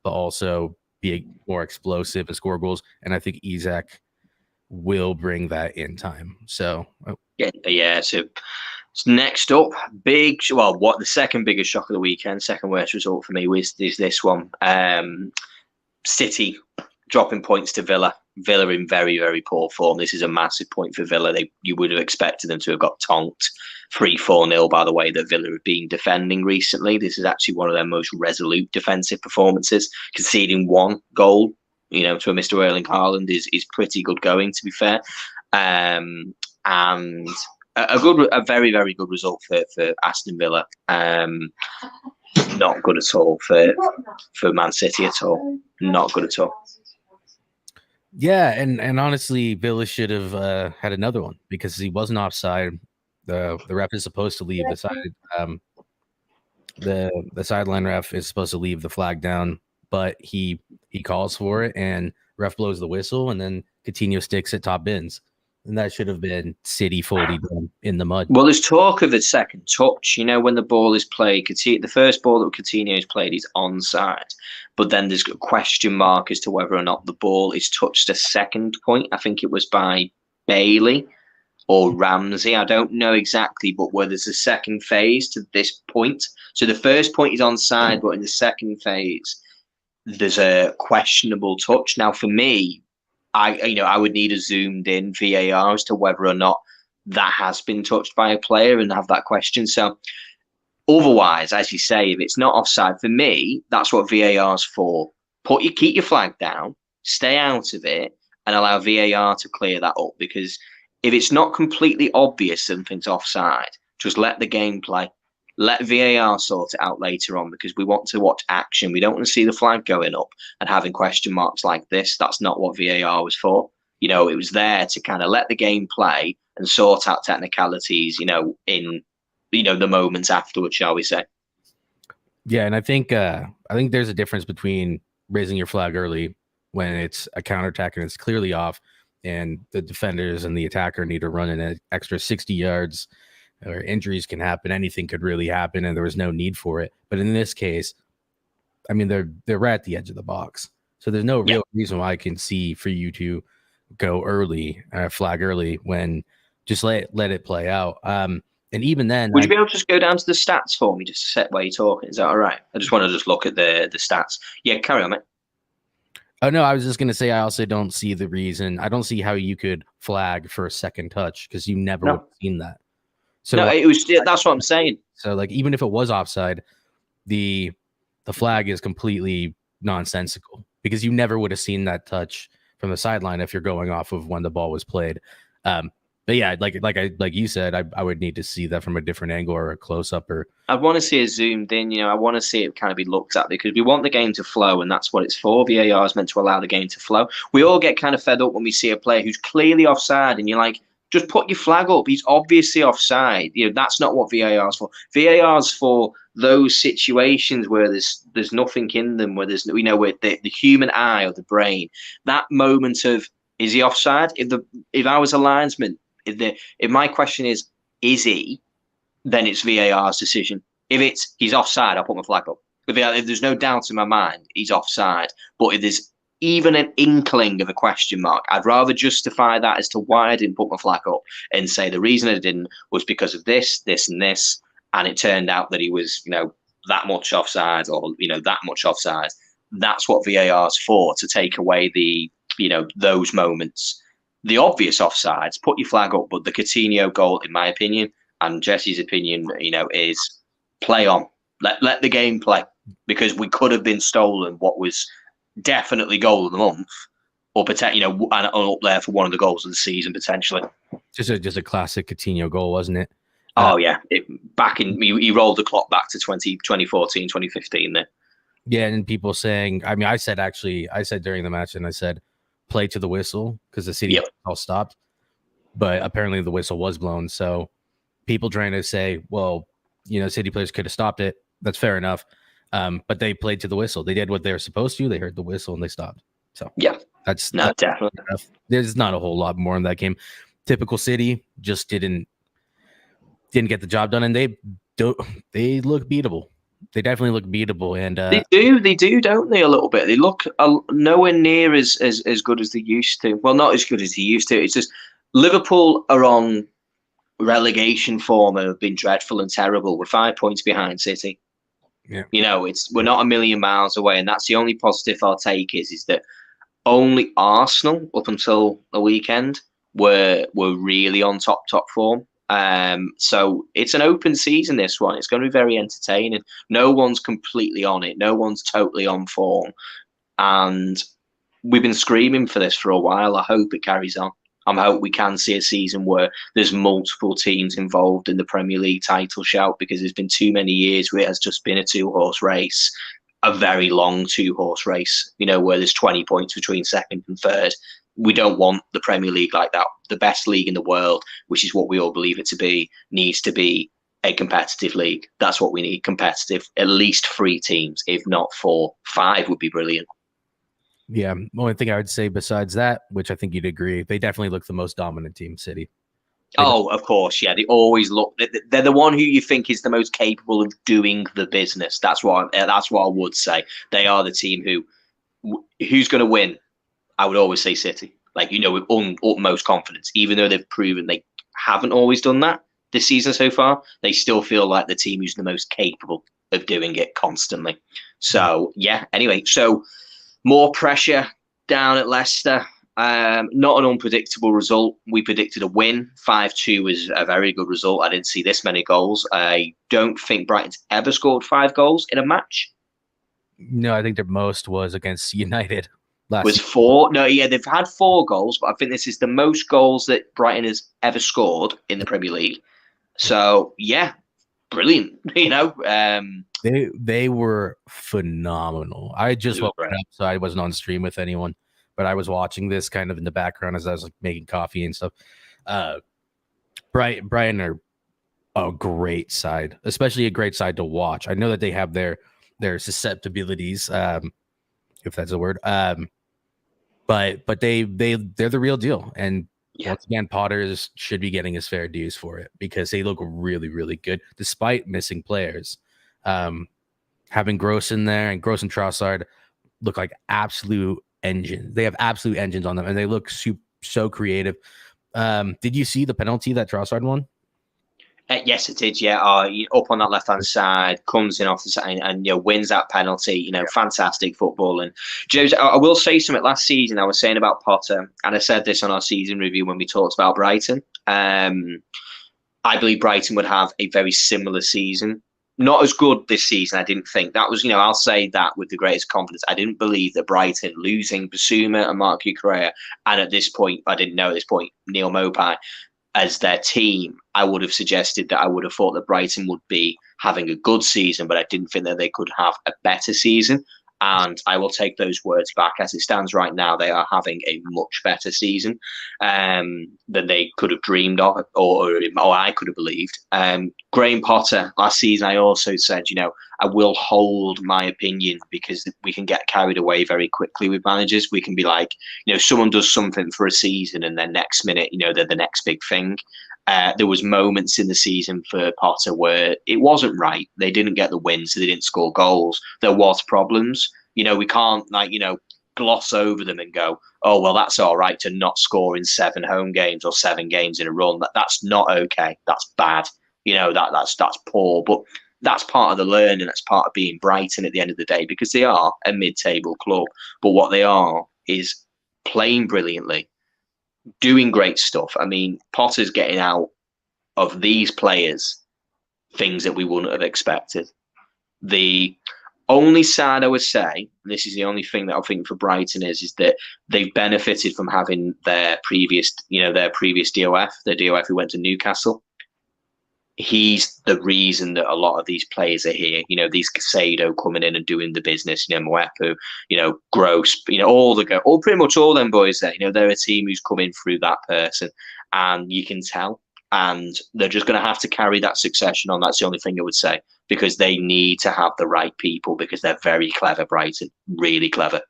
but also be more explosive and score goals. And I think Isaac will bring that in time. So So next up, the second biggest shock of the weekend, second worst result for me is this one. City dropping points to Villa. Villa in very, very poor form. This is a massive point for Villa. You would have expected them to have got tonked 3-4-0 by the way that Villa have been defending recently. This is actually one of their most resolute defensive performances. Conceding 1 goal, to a Mr. Erling Haaland is pretty good going, to be fair. And a very, very good result for Aston Villa. Not good at all for Man City at all. Not good at all. Yeah, and honestly, Villa should have had another one because he wasn't offside. The ref is supposed to leave the side. The sideline ref is supposed to leave the flag down, but he calls for it, and ref blows the whistle, and then Coutinho sticks at top bins. And that should have been City fully done in the mud. Well, there's talk of a second touch. When the ball is played, the first ball that Coutinho's played is onside. But then there's a question mark as to whether or not the ball is touched a second point. I think it was by Bailey or Ramsey. I don't know exactly, but where there's a second phase to this point. So the first point is onside, but in the second phase, there's a questionable touch. Now, for me, I would need a zoomed in VAR as to whether or not that has been touched by a player and have that question. So otherwise, as you say, if it's not offside, for me, that's what VAR is for. Keep your flag down, stay out of it, and allow VAR to clear that up. Because if it's not completely obvious something's offside, just let the game play. Let VAR sort it out later on because we want to watch action. We don't want to see the flag going up and having question marks like this. That's not what VAR was for. It was there to kind of let the game play and sort out technicalities, in, the moments afterwards, shall we say. Yeah, and I think there's a difference between raising your flag early when it's a counterattack and it's clearly off and the defenders and the attacker need to run an extra 60 yards or injuries can happen. Anything could really happen, and there was no need for it. But in this case, they're right at the edge of the box, so there's no real reason why I can see for you to go early, flag early when just let it play out. And even then, Would you be able to just go down to the stats for me, just to set where you're talking? Is that all right? I just want to just look at the stats. Yeah, carry on, mate. oh no, I was just gonna say I also don't see the reason. I don't see how you could flag for a second touch because you never would No, have seen that. So no, like, it was. That's what I'm saying. so like even if it was offside, the flag is completely nonsensical because you never would have seen that touch from the sideline if you're going off of when the ball was played. But yeah, like you said, I would need to see that from a different angle or a close up or I want to see it zoomed in. I want to see it kind of be looked at because we want the game to flow, and that's what it's for. VAR is meant to allow the game to flow. We all get kind of fed up when we see a player who's clearly offside, and you're like, just put your flag up. He's obviously offside. That's not what VAR is for. VAR is for those situations where there's nothing in them, where there's where the human eye or the brain, that moment of is he offside? If I was a linesman, if my question is he? Then it's VAR's decision. If it's he's offside, I'll put my flag up. If there's no doubt in my mind he's offside, but if there's even an inkling of a question mark, I'd rather justify that as to why I didn't put my flag up and say the reason I didn't was because of this, this, and this, and it turned out that he was, that much offside or that much offside. That's what VAR is for, to take away the those moments. The obvious offsides, put your flag up, but the Coutinho goal, in my opinion, and Jesse's opinion, is play on. Let the game play, because we could have been stolen what was definitely goal of the month, or and up there for one of the goals of the season potentially. just a classic Coutinho goal, wasn't it? Oh yeah, he rolled the clock back to 2014, 2015 there. Yeah, and people saying, I mean, I said during the match, and I said play to the whistle because the City all stopped, but apparently the whistle was blown. So people trying to say, well, City players could have stopped it. That's fair enough. But they played to the whistle. They did what they were supposed to. They heard the whistle and they stopped. So yeah, that's definitely enough. There's not a whole lot more in that game. Typical City just didn't get the job done, and they look beatable. They definitely look beatable, and they do, don't they? A little bit. They look nowhere near as good as they used to. Well, not as good as they used to. It's just Liverpool are on relegation form and have been dreadful and terrible. We're 5 points behind City. Yeah. We're not a million miles away, and that's the only positive I'll take is that only Arsenal up until the weekend were really on top form. So it's an open season, this one. It's going to be very entertaining. No one's completely on it. No one's totally on form. And we've been screaming for this for a while. I hope it carries on. I hope we can see a season where there's multiple teams involved in the Premier League title shout, because there's been too many years where it has just been a two-horse race, a very long two-horse race, where there's 20 points between second and third. We don't want the Premier League like that. The best league in the world, which is what we all believe it to be, needs to be a competitive league. That's what we need, competitive. At least 3 teams, if not 4. 5 would be brilliant. Yeah, only thing I would say besides that, which I think you'd agree, they definitely look the most dominant team, City. Of course, yeah. They always look. They're the one who you think is the most capable of doing the business. That's what I would say. They are the team who's going to win. I would always say City, with utmost confidence. Even though they've proven they haven't always done that this season so far, they still feel like the team who's the most capable of doing it constantly. So yeah. Anyway, so more pressure down at Leicester. Not an unpredictable result. We predicted a win. 5-2 was a very good result. I didn't see this many goals. I don't think Brighton's ever scored 5 goals in a match. No, I think their most was against United last was 4. No, yeah, they've had 4 goals, but I think this is the most goals that Brighton has ever scored in the Premier League. So yeah, brilliant. They were phenomenal. I just woke up, so I wasn't on stream with anyone, but I was watching this kind of in the background as I was making coffee and stuff. Brighton are a great side, especially a great side to watch. I know that they have their susceptibilities, if that's a word. But they're the real deal. And once again, Potters should be getting his fair dues for it, because they look really, really good despite missing players. Having Gross in there, and Gross and Trossard look like absolute engines. They have absolute engines on them, and they look so creative. Did you see the penalty that Trossard won? Yes, it did. Yeah, up on that left hand side, comes in off the side, and wins that penalty. Fantastic football. And James, I will say something. Last season, I was saying about Potter, and I said this on our season review when we talked about Brighton. I believe Brighton would have a very similar season. Not as good this season, I didn't think. That was, I'll say that with the greatest confidence. I didn't believe that Brighton losing Basuma and Mark Cucurella, and at this point, I didn't know at this point, Neil Mopai, as their team, I would have suggested that I would have thought that Brighton would be having a good season, but I didn't think that they could have a better season. And I will take those words back. As it stands right now, they are having a much better season than they could have dreamed of, or I could have believed. Graham Potter, last season, I also said, I will hold my opinion because we can get carried away very quickly with managers. We can be like, someone does something for a season and then next minute, they're the next big thing. There was moments in the season for Potter where it wasn't right. They didn't get the wins. They didn't score goals. There was problems. We can't gloss over them and go, oh, well, that's all right to not score in 7 home games or 7 games in a run. That's not okay. That's bad. That's poor. But that's part of the learning. That's part of being Brighton at the end of the day, because they are a mid-table club. But what they are is playing brilliantly, doing great stuff. I mean, Potter's getting out of these players things that we wouldn't have expected. The only side I would say, and this is the only thing that I think for Brighton is that they've benefited from having their previous DOF, their DOF who went to Newcastle. He's the reason that a lot of these players are here. These Casado coming in and doing the business. Mwepu, Gross, pretty much all them boys there. They're a team who's coming through that person, and you can tell. And they're just going to have to carry that succession on. That's the only thing I would say, because they need to have the right people, because they're very clever, Brighton, really clever.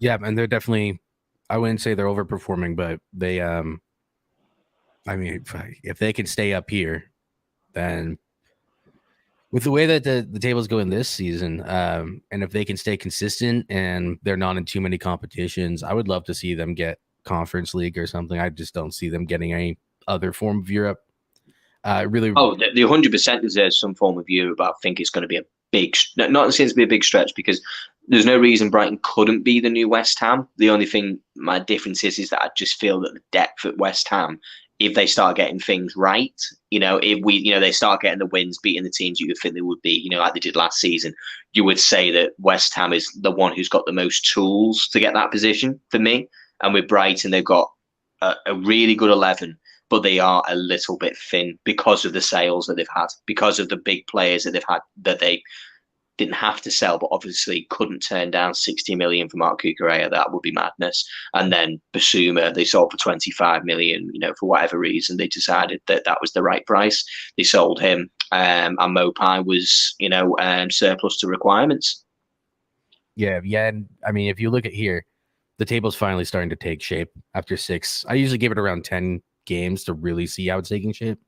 Yeah, and they're definitely, I wouldn't say they're overperforming, but they, I mean, if they can stay up here, then with the way that the table's going this season, and if they can stay consistent and they're not in too many competitions, I would love to see them get Conference League or something. I just don't see them getting any other form of Europe. Really. Oh, the 100% deserves some form of Europe, but I think it's going to be a big, not in the sense to be a big stretch, because there's no reason Brighton couldn't be the new West Ham. The only thing, my difference is that I just feel that the depth at West Ham, if they start getting things right, if they start getting the wins, beating the teams you would think they would be, like they did last season, you would say that West Ham is the one who's got the most tools to get that position for me. And with Brighton, they've got a really good 11, but they are a little bit thin because of the sales that they've had, because of the big players that they've had that they didn't have to sell, but obviously couldn't turn down 60 million for Mark Cucurella. That would be madness. And then Basuma, they sold for 25 million. For whatever reason, they decided that that was the right price. They sold him, and Mopai was, surplus to requirements. Yeah. And I mean, if you look at here, the table's finally starting to take shape after 6. I usually give it around 10 games to really see how it's taking shape,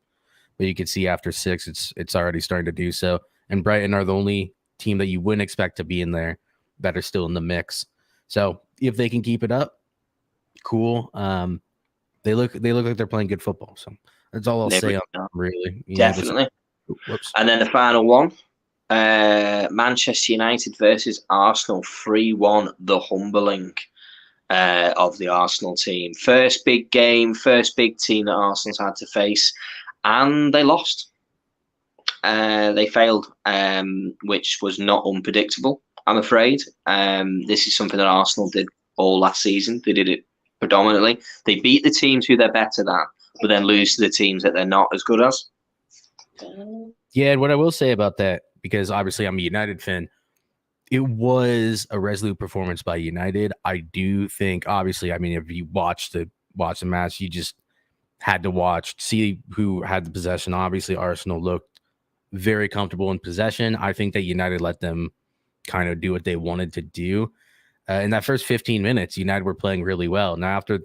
but you can see after 6, it's already starting to do so. And Brighton are the only team that you wouldn't expect to be in there that are still in the mix. So if they can keep it up, cool. They look like they're playing good football. So that's all I'll say on them, really. Definitely. And then the final one, Manchester United versus Arsenal, 3-1, the humbling of the Arsenal team. First big game, first big team that Arsenal's had to face, and they lost. They failed, which was not unpredictable, I'm afraid. This is something that Arsenal did all last season. They did it predominantly. They beat the teams who they're better than, but then lose to the teams that they're not as good as. Yeah, and what I will say about that, because obviously I'm a United fan, it was a resolute performance by United. I do think, obviously, I mean, if you watch the match, you just had to see who had the possession. Obviously, Arsenal looked very comfortable in possession. I think that United let them kind of do what they wanted to do. In that first 15 minutes, United were playing really well. Now, after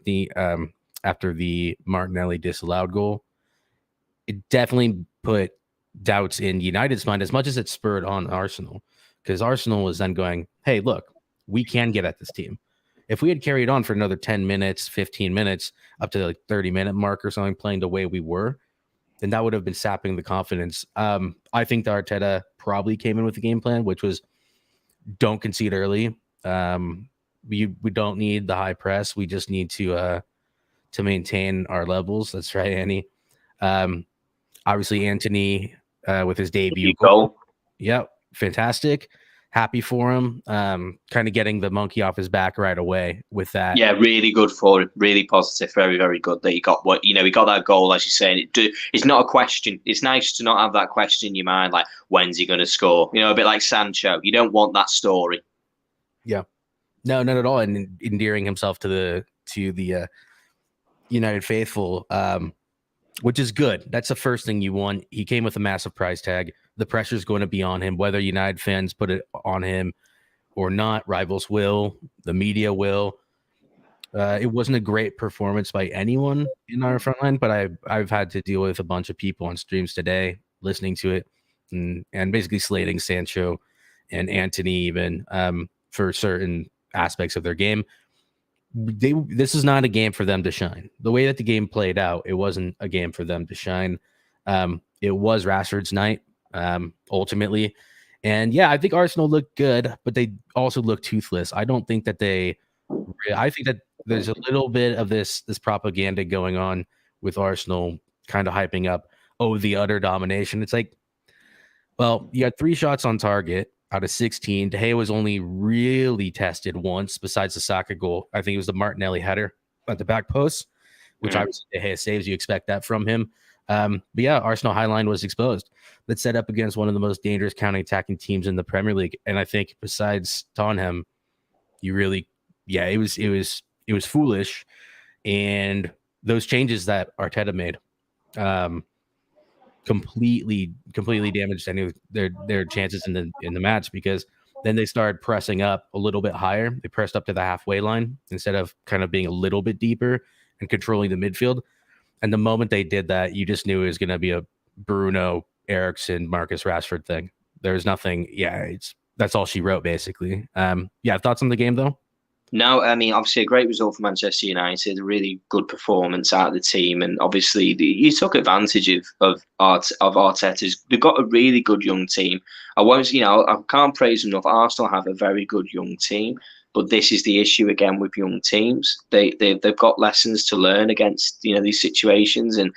the Martinelli disallowed goal, it definitely put doubts in United's mind as much as it spurred on Arsenal, because Arsenal was then going, hey, look, we can get at this team. If we had carried on for another 10 minutes, 15 minutes, up to like 30-minute mark or something, playing the way we were, then that would have been sapping the confidence. I think that Arteta probably came in with a game plan, which was don't concede early. We don't need the high press. We just need to maintain our levels. That's right, Annie. Obviously, Anthony with his debut goal. Yep, fantastic. Happy for him. Kind of getting the monkey off his back right away with that. Yeah, really good for him. Really positive. Very, very good that he got he got that goal, as you're saying. It's not a question. It's nice to not have that question in your mind, like, when's he going to score? A bit like Sancho. You don't want that story. Yeah. No, not at all. And endearing himself to the United faithful, which is good. That's the first thing you want. He came with a massive price tag. The pressure is going to be on him, whether United fans put it on him or not. Rivals will, the media will. It wasn't a great performance by anyone in our front line, but I've had to deal with a bunch of people on streams today listening to it and basically slating Sancho and Anthony even for certain aspects of their game. This is not a game for them to shine. The way that the game played out, it wasn't a game for them to shine. It was Rashford's night, ultimately. And yeah, I think Arsenal looked good, but they also looked toothless. I don't think that I think that there's a little bit of this propaganda going on with Arsenal kind of hyping up, the utter domination. It's like, well, you had 3 shots on target out of 16. De Gea was only really tested once besides the Saka goal. I think it was the Martinelli header at the back post, which obviously De Gea saves. You expect that from him. But yeah, Arsenal high line was exposed. That's set up against one of the most dangerous counter-attacking teams in the Premier League. And I think besides Tottenham, it was foolish. And those changes that Arteta made completely damaged any of their chances in the match, because then they started pressing up a little bit higher. They pressed up to the halfway line instead of kind of being a little bit deeper and controlling the midfield. And the moment they did that, you just knew it was going to be a Bruno, Eriksen, Marcus Rashford thing. There was nothing. Yeah, that's all she wrote, basically. Thoughts on the game, though? No, I mean, obviously a great result for Manchester United, a really good performance out of the team, and obviously you took advantage of Arteta's. They've got a really good young team. I can't praise them enough. Arsenal have a very good young team, but this is the issue again with young teams. They've got lessons to learn against these situations, and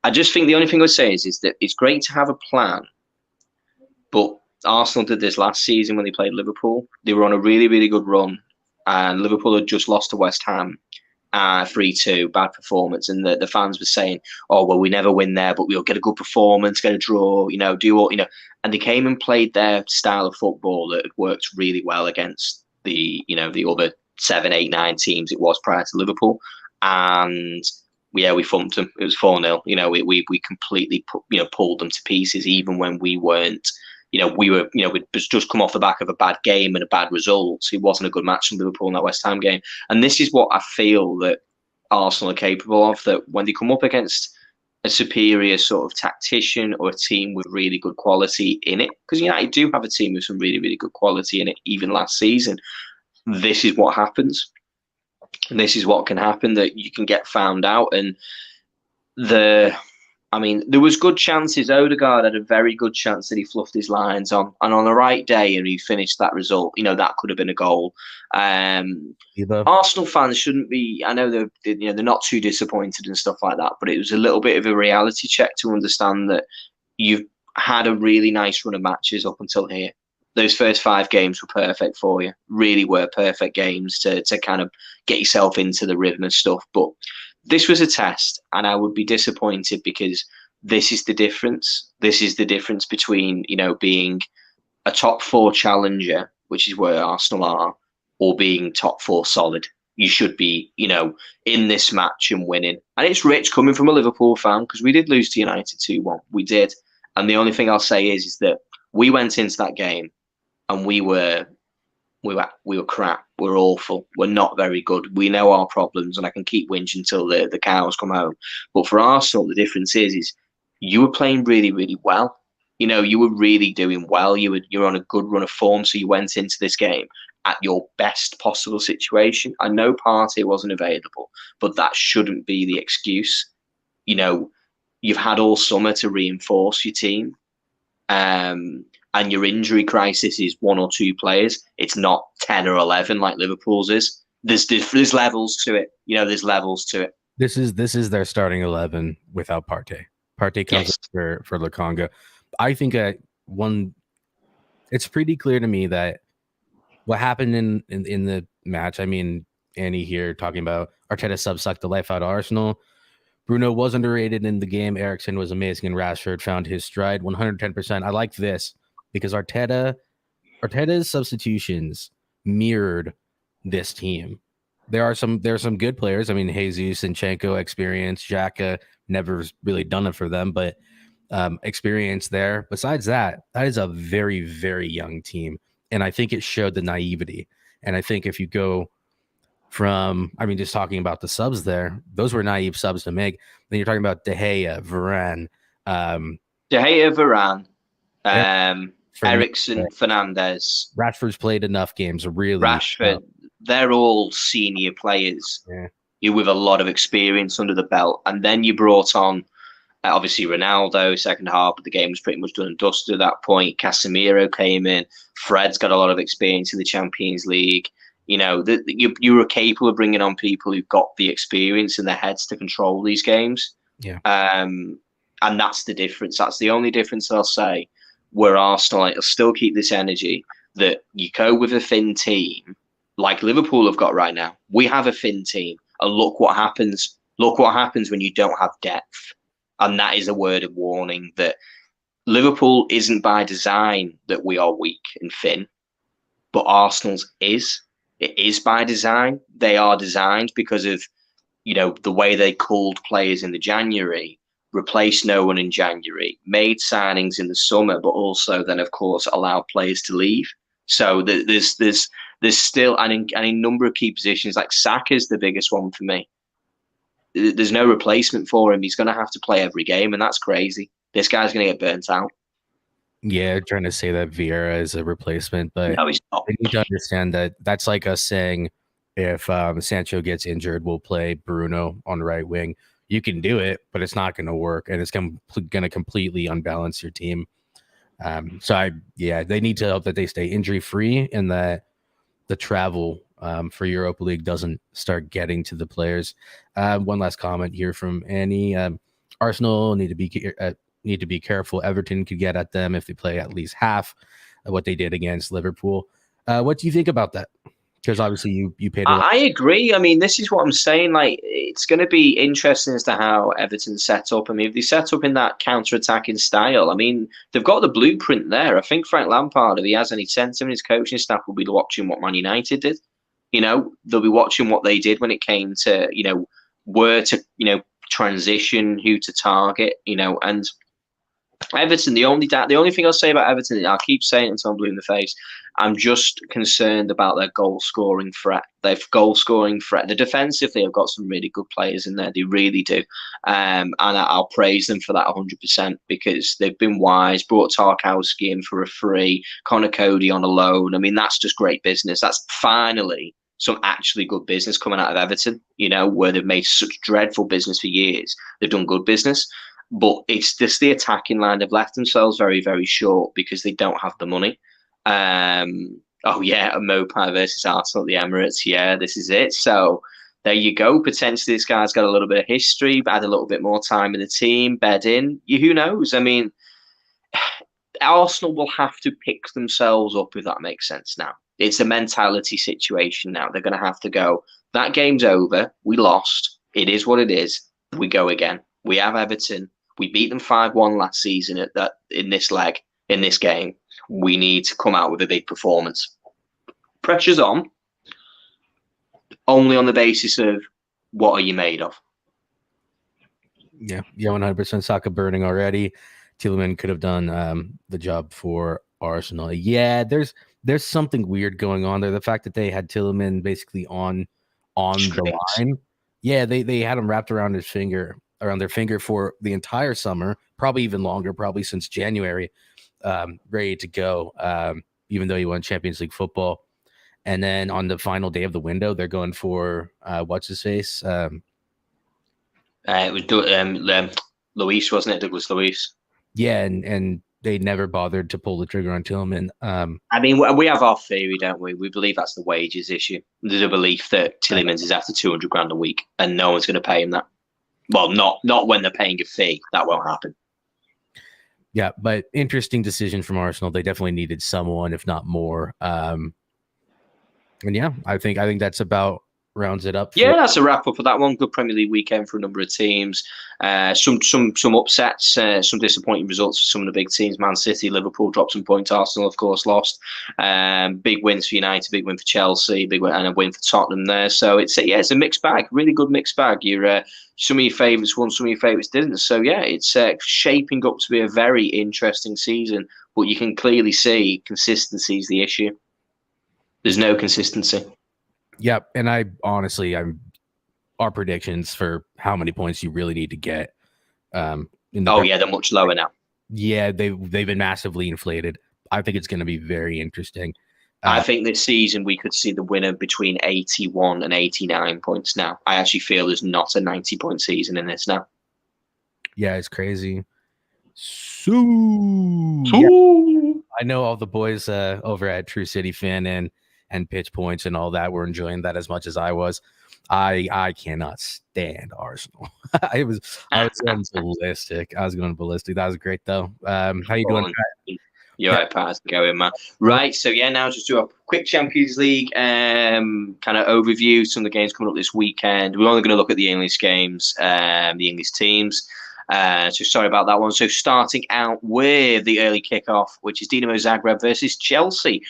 I just think the only thing I'd say is that it's great to have a plan, but Arsenal did this last season when they played Liverpool. They were on a really, really good run. And Liverpool had just lost to West Ham 3-2, bad performance. And the fans were saying, oh, well, we never win there, but we'll get a good performance, get a draw, And they came and played their style of football that had worked really well against the other 7, 8, 9 teams it was prior to Liverpool. And we thumped them. It was 4-0. We completely pulled them to pieces, even when we weren't. We'd just come off the back of a bad game and a bad result. It wasn't a good match from Liverpool in that West Ham game. And this is what I feel that Arsenal are capable of, that when they come up against a superior sort of tactician or a team with really good quality in it, because United do have a team with some really, really good quality in it, even last season, this is what happens. And this is what can happen, that you can get found out. And there was good chances. Odegaard had a very good chance that he fluffed his lines on, and on the right day, and he finished that result. That could have been a goal. Arsenal fans shouldn't be. I know they're not too disappointed and stuff like that, but it was a little bit of a reality check to understand that you've had a really nice run of matches up until here. Those first 5 games were perfect for you. Really were perfect games to kind of get yourself into the rhythm and stuff, but. This was a test, and I would be disappointed, because this is the difference. This is the difference between, being a top 4 challenger, which is where Arsenal are, or being top 4 solid. You should be, in this match and winning. And it's rich coming from a Liverpool fan, because we did lose to United 2-1. We did. And the only thing I'll say is that we went into that game and we were crap. We're awful. We're not very good. We know our problems, and I can keep whinging until the cows come home. But for Arsenal, the difference is you were playing really, really well. You were really doing well. You're on a good run of form, so you went into this game at your best possible situation. I know Partey wasn't available, but that shouldn't be the excuse. You know, you've had all summer to reinforce your team, and your injury crisis is 1 or 2 players. It's not 10 or 11 like Liverpool's is. There's levels to it. There's levels to it. This is their starting 11 without Partey. Partey comes Yes. for Lukonga. I think it's pretty clear to me that what happened in the match. I mean, Annie here talking about Arteta sucked the life out of Arsenal. Bruno was underrated in the game. Eriksen was amazing, and Rashford found his stride 110%. I like this because Arteta's substitutions mirrored this team. There are some good players. I mean, Jesus, Zinchenko, experience. Xhaka never really done it for them, but experience there. Besides that is a very, very young team, and I think it showed the naivety. And I think if you go from, I mean, just talking about the subs there, those were naive subs to make. Then you're talking about De Gea, Varane, Varane, Fernandes. Eriksen, Fernandez, Rashford's played enough games, really. Rashford. They're all senior players with a lot of experience under the belt. And then you brought on, obviously, Ronaldo, second half, but the game was pretty much done and dusted at that point. Casemiro came in. Fred's got a lot of experience in the Champions League. You were capable of bringing on people who've got the experience in their heads to control these games. Yeah. And that's the difference. That's the only difference I'll say. Where Arsenal will still keep this energy that you go with a thin team like Liverpool have got right now. We have a thin team, and look what happens. Look what happens when you don't have depth, and that is a word of warning that Liverpool isn't by design that we are weak and thin, but Arsenal's is. It is by design. They are designed because of the way they called players in the January. Replaced no one in January, made signings in the summer, but also then, of course, allowed players to leave. So there's still, and in a number of key positions, like Saka's the biggest one for me. There's no replacement for him. He's going to have to play every game, and that's crazy. This guy's going to get burnt out. Yeah, trying to say that Vieira is a replacement, but no, he's not. They need to understand that that's like us saying if Sancho gets injured, we'll play Bruno on the right wing. You can do it, but it's not going to work, and it's going to completely unbalance your team. They need to hope that they stay injury free and that the travel for Europa League doesn't start getting to the players. One last comment here from Annie. Arsenal need to be careful. Everton could get at them if they play at least half of what they did against Liverpool. What do you think about that? Because obviously you paid. I agree. I mean, this is what I'm saying. Like, it's going to be interesting as to how Everton set up. I mean, if they set up in that counter-attacking style, I mean, they've got the blueprint there. I think Frank Lampard, if he has any sense in his coaching staff, will be watching what Man United did. They'll be watching what they did when it came to, where to, transition, who to target, and Everton, the only thing I'll say about Everton, I'll keep saying it until I'm blue in the face, I'm just concerned about their goal-scoring threat. Their goal-scoring threat. The defensively have got some really good players in there. They really do. And I'll praise them for that 100% because they've been wise, brought Tarkowski in for a free, Connor Cody on a loan. I mean, that's just great business. That's finally some actually good business coming out of Everton, where they've made such dreadful business for years. They've done good business. But it's just the attacking line. They've left themselves very, very short because they don't have the money. A Mopai versus Arsenal at the Emirates. Yeah, this is it. So there you go. Potentially this guy's got a little bit of history, but had a little bit more time in the team, bed in. Who knows? I mean, Arsenal will have to pick themselves up, if that makes sense now. It's a mentality situation now. They're going to have to go, that game's over. We lost. It is what it is. We go again. We have Everton. We beat them 5-1 last season in this game. We need to come out with a big performance. Pressure's on, only on the basis of what are you made of? Yeah, 100% Saka burning already. Tielemans could have done the job for Arsenal. Yeah, there's something weird going on there. The fact that they had Tielemans basically on the line. Yeah, they had him wrapped around their finger for the entire summer, probably even longer, probably since January, ready to go, even though he won Champions League football. And then on the final day of the window, they're going for what's his face? It was Luis, wasn't it? Douglas Luis. Yeah, and they never bothered to pull the trigger on Tillman. I mean, we have our theory, don't we? We believe that's the wages issue. There's a belief that Tielemans is after 200 grand a week, and no one's going to pay him that. Well, not when they're paying a fee. That won't happen. Yeah, but interesting decision from Arsenal. They definitely needed someone, if not more. And yeah, I think that's about rounds it up. Yeah, that's a wrap up for that one. Good Premier League weekend for a number of teams. Some upsets, some disappointing results for some of the big teams. Man City, Liverpool dropped some points. Arsenal, of course, lost. Big wins for United, big win for Chelsea, big win and a win for Tottenham there. So it's a mixed bag, really good mixed bag. Some of your favourites won, some of your favourites didn't. So yeah, it's shaping up to be a very interesting season. But you can clearly see consistency is the issue. There's no consistency. Yep, and I'm our predictions for how many points you really need to get. They're much lower now. Yeah, they've been massively inflated. I think it's going to be very interesting. I think this season we could see the winner between 81 and 89 points now. I actually feel there's not a 90-point season in this now. Yeah, it's crazy. Yeah. I know all the boys over at True City Fan and Pitch Points and all that were enjoying that as much as I was. I cannot stand Arsenal. I was going ballistic. I was going ballistic. That was great though. How you doing? You're right, Pat. How's it going, man? Right, so yeah, now just do a quick Champions League kind of overview. Some of the games coming up this weekend. We're only going to look at the English games, the English teams. So sorry about that one. So starting out with the early kickoff, which is Dinamo Zagreb versus Chelsea.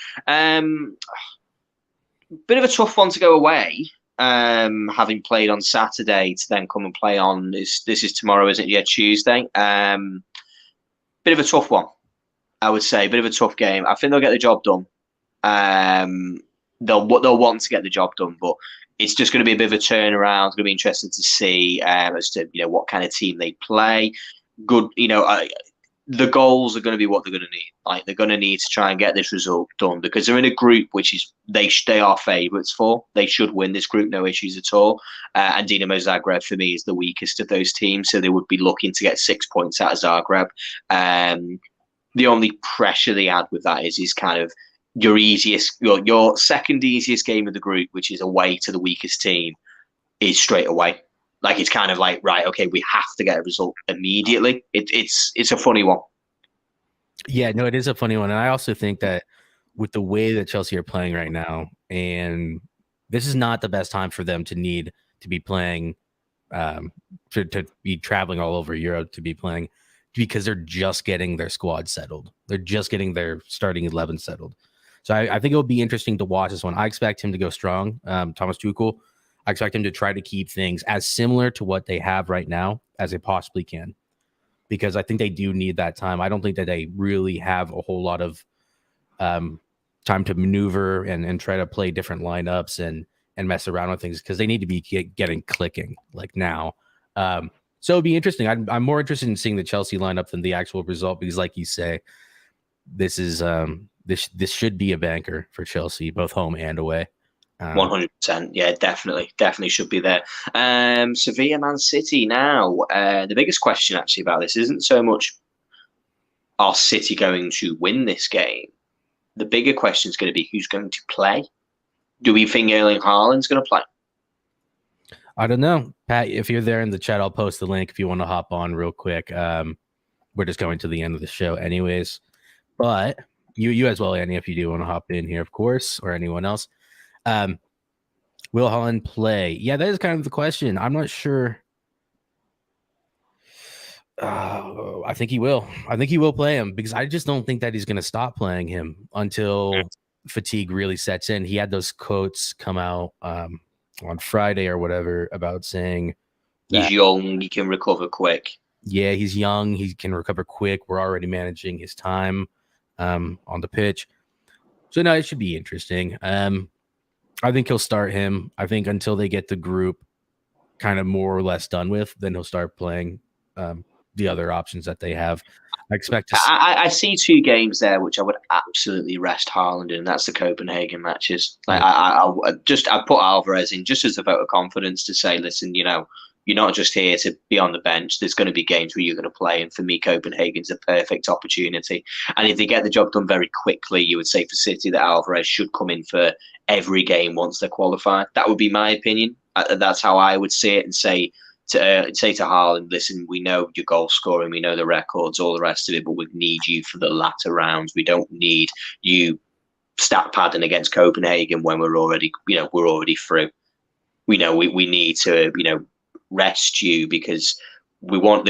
Bit of a tough one to go away. Having played on Saturday to then come and play on this is tomorrow, isn't it? Yeah, Tuesday. Bit of a tough one, I would say. Bit of a tough game. I think they'll get the job done. They'll want to get the job done, but it's just going to be a bit of a turnaround. It's going to be interesting to see as to what kind of team they play. Good, the goals are going to be what they're going to need. Like they're going to need to try and get this result done because they're in a group which is they are favourites for. They should win this group, no issues at all. And Dinamo Zagreb for me is the weakest of those teams, so they would be looking to get 6 points out of Zagreb. The only pressure they add with that is kind of your second easiest game of the group, which is away to the weakest team, is straight away. Like it's kind of like, right, okay, we have to get a result immediately. It's a funny one. Yeah, no, it is a funny one. And I also think that with the way that Chelsea are playing right now, and this is not the best time for them to need to be playing, to be traveling all over Europe to be playing, because they're just getting their squad settled. They're just getting their starting 11 settled. So I think it'll be interesting to watch this one. I expect him to go strong. Thomas Tuchel, I expect him to try to keep things as similar to what they have right now as they possibly can, because I think they do need that time. I don't think that they really have a whole lot of time to maneuver and try to play different lineups and mess around with things because they need to be getting clicking like now. So it'd be interesting. I'm more interested in seeing the Chelsea lineup than the actual result because, like you say, this is this should be a banker for Chelsea, both home and away. 100%. Yeah, definitely should be there. Sevilla, Man City. Now, the biggest question actually about this isn't so much are City going to win this game. The bigger question is going to be who's going to play. Do we think Erling Haaland's going to play? I don't know, Pat. If you're there in the chat, I'll post the link if you want to hop on real quick. We're just going to the end of the show, anyways. But you as well, Annie, if you do want to hop in here, of course, or anyone else. Will Haaland play? Yeah, that is kind of the question. I'm not sure. I think he will. I think he will play him because I just don't think that he's going to stop playing him until fatigue really sets in. He had those quotes come out on Friday or whatever about saying he's young, he can recover quick. Yeah, he's young, he can recover quick. We're already managing his time on the pitch. So no, it should be interesting. I think he'll start him. I think until they get the group kind of more or less done with, then he'll start playing the other options that they have. I expect to. I see two games there which I would absolutely rest Haaland in, and that's the Copenhagen matches. Like, I put Alvarez in just as a vote of confidence to say, listen, you're not just here to be on the bench. There's going to be games where you're going to play, and for me, Copenhagen's a perfect opportunity. And if they get the job done very quickly, you would say for City that Alvarez should come in for every game once they're qualified. That would be my opinion. That's how I would see it, and say to Haaland, listen, we know your goal scoring, we know the records, all the rest of it, but we need you for the latter rounds. We don't need you stat padding against Copenhagen when we're already through. We need to, rest you, because they'll want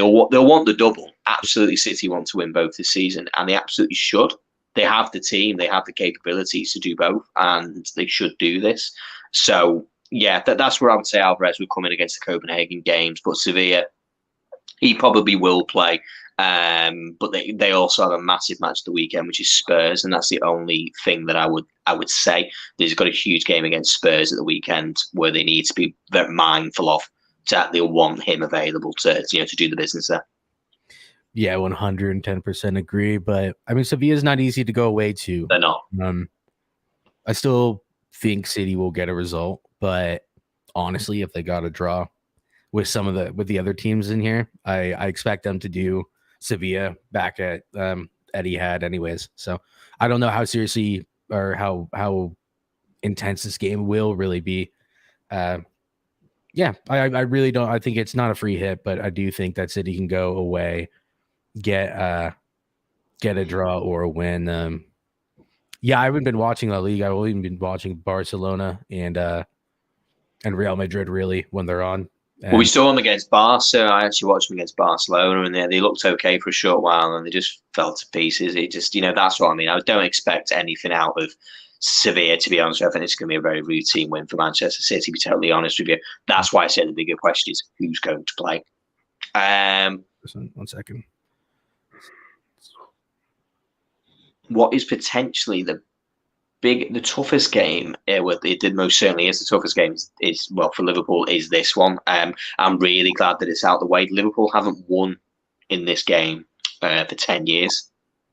the double. Absolutely, City want to win both this season, and they absolutely should. They have the team, they have the capabilities to do both, and they should do this. So yeah, that's where I would say Alvarez would come in against the Copenhagen games. But Sevilla, he probably will play. But they also have a massive match the weekend, which is Spurs, and that's the only thing that I would say. They've got a huge game against Spurs at the weekend where they need to be very mindful of, that they'll want him available to do the business there. Yeah, 110% agree. But I mean, Sevilla's not easy to go away to. They're not. I still think City will get a result, but honestly, if they got a draw with the other teams in here, I expect them to do Sevilla back at Etihad anyways. So I don't know how seriously or how intense this game will really be. Yeah, I really don't. I think it's not a free hit, but I do think that City can go away, get a draw or a win. Yeah, I haven't been watching La Liga. I've only been watching Barcelona and Real Madrid really when they're on. Well, we saw them against Barca. I actually watched them against Barcelona, and they looked okay for a short while, and they just fell to pieces. It just, that's what I mean. I don't expect anything out of Sevilla, to be honest. I think it's going to be a very routine win for Manchester City, to be totally honest with you. That's why I said the bigger question is who's going to play. 1 second. What is potentially the toughest game? It did most certainly is the toughest game. Is for Liverpool is this one. I'm really glad that it's out the way. Liverpool haven't won in this game for 10 years.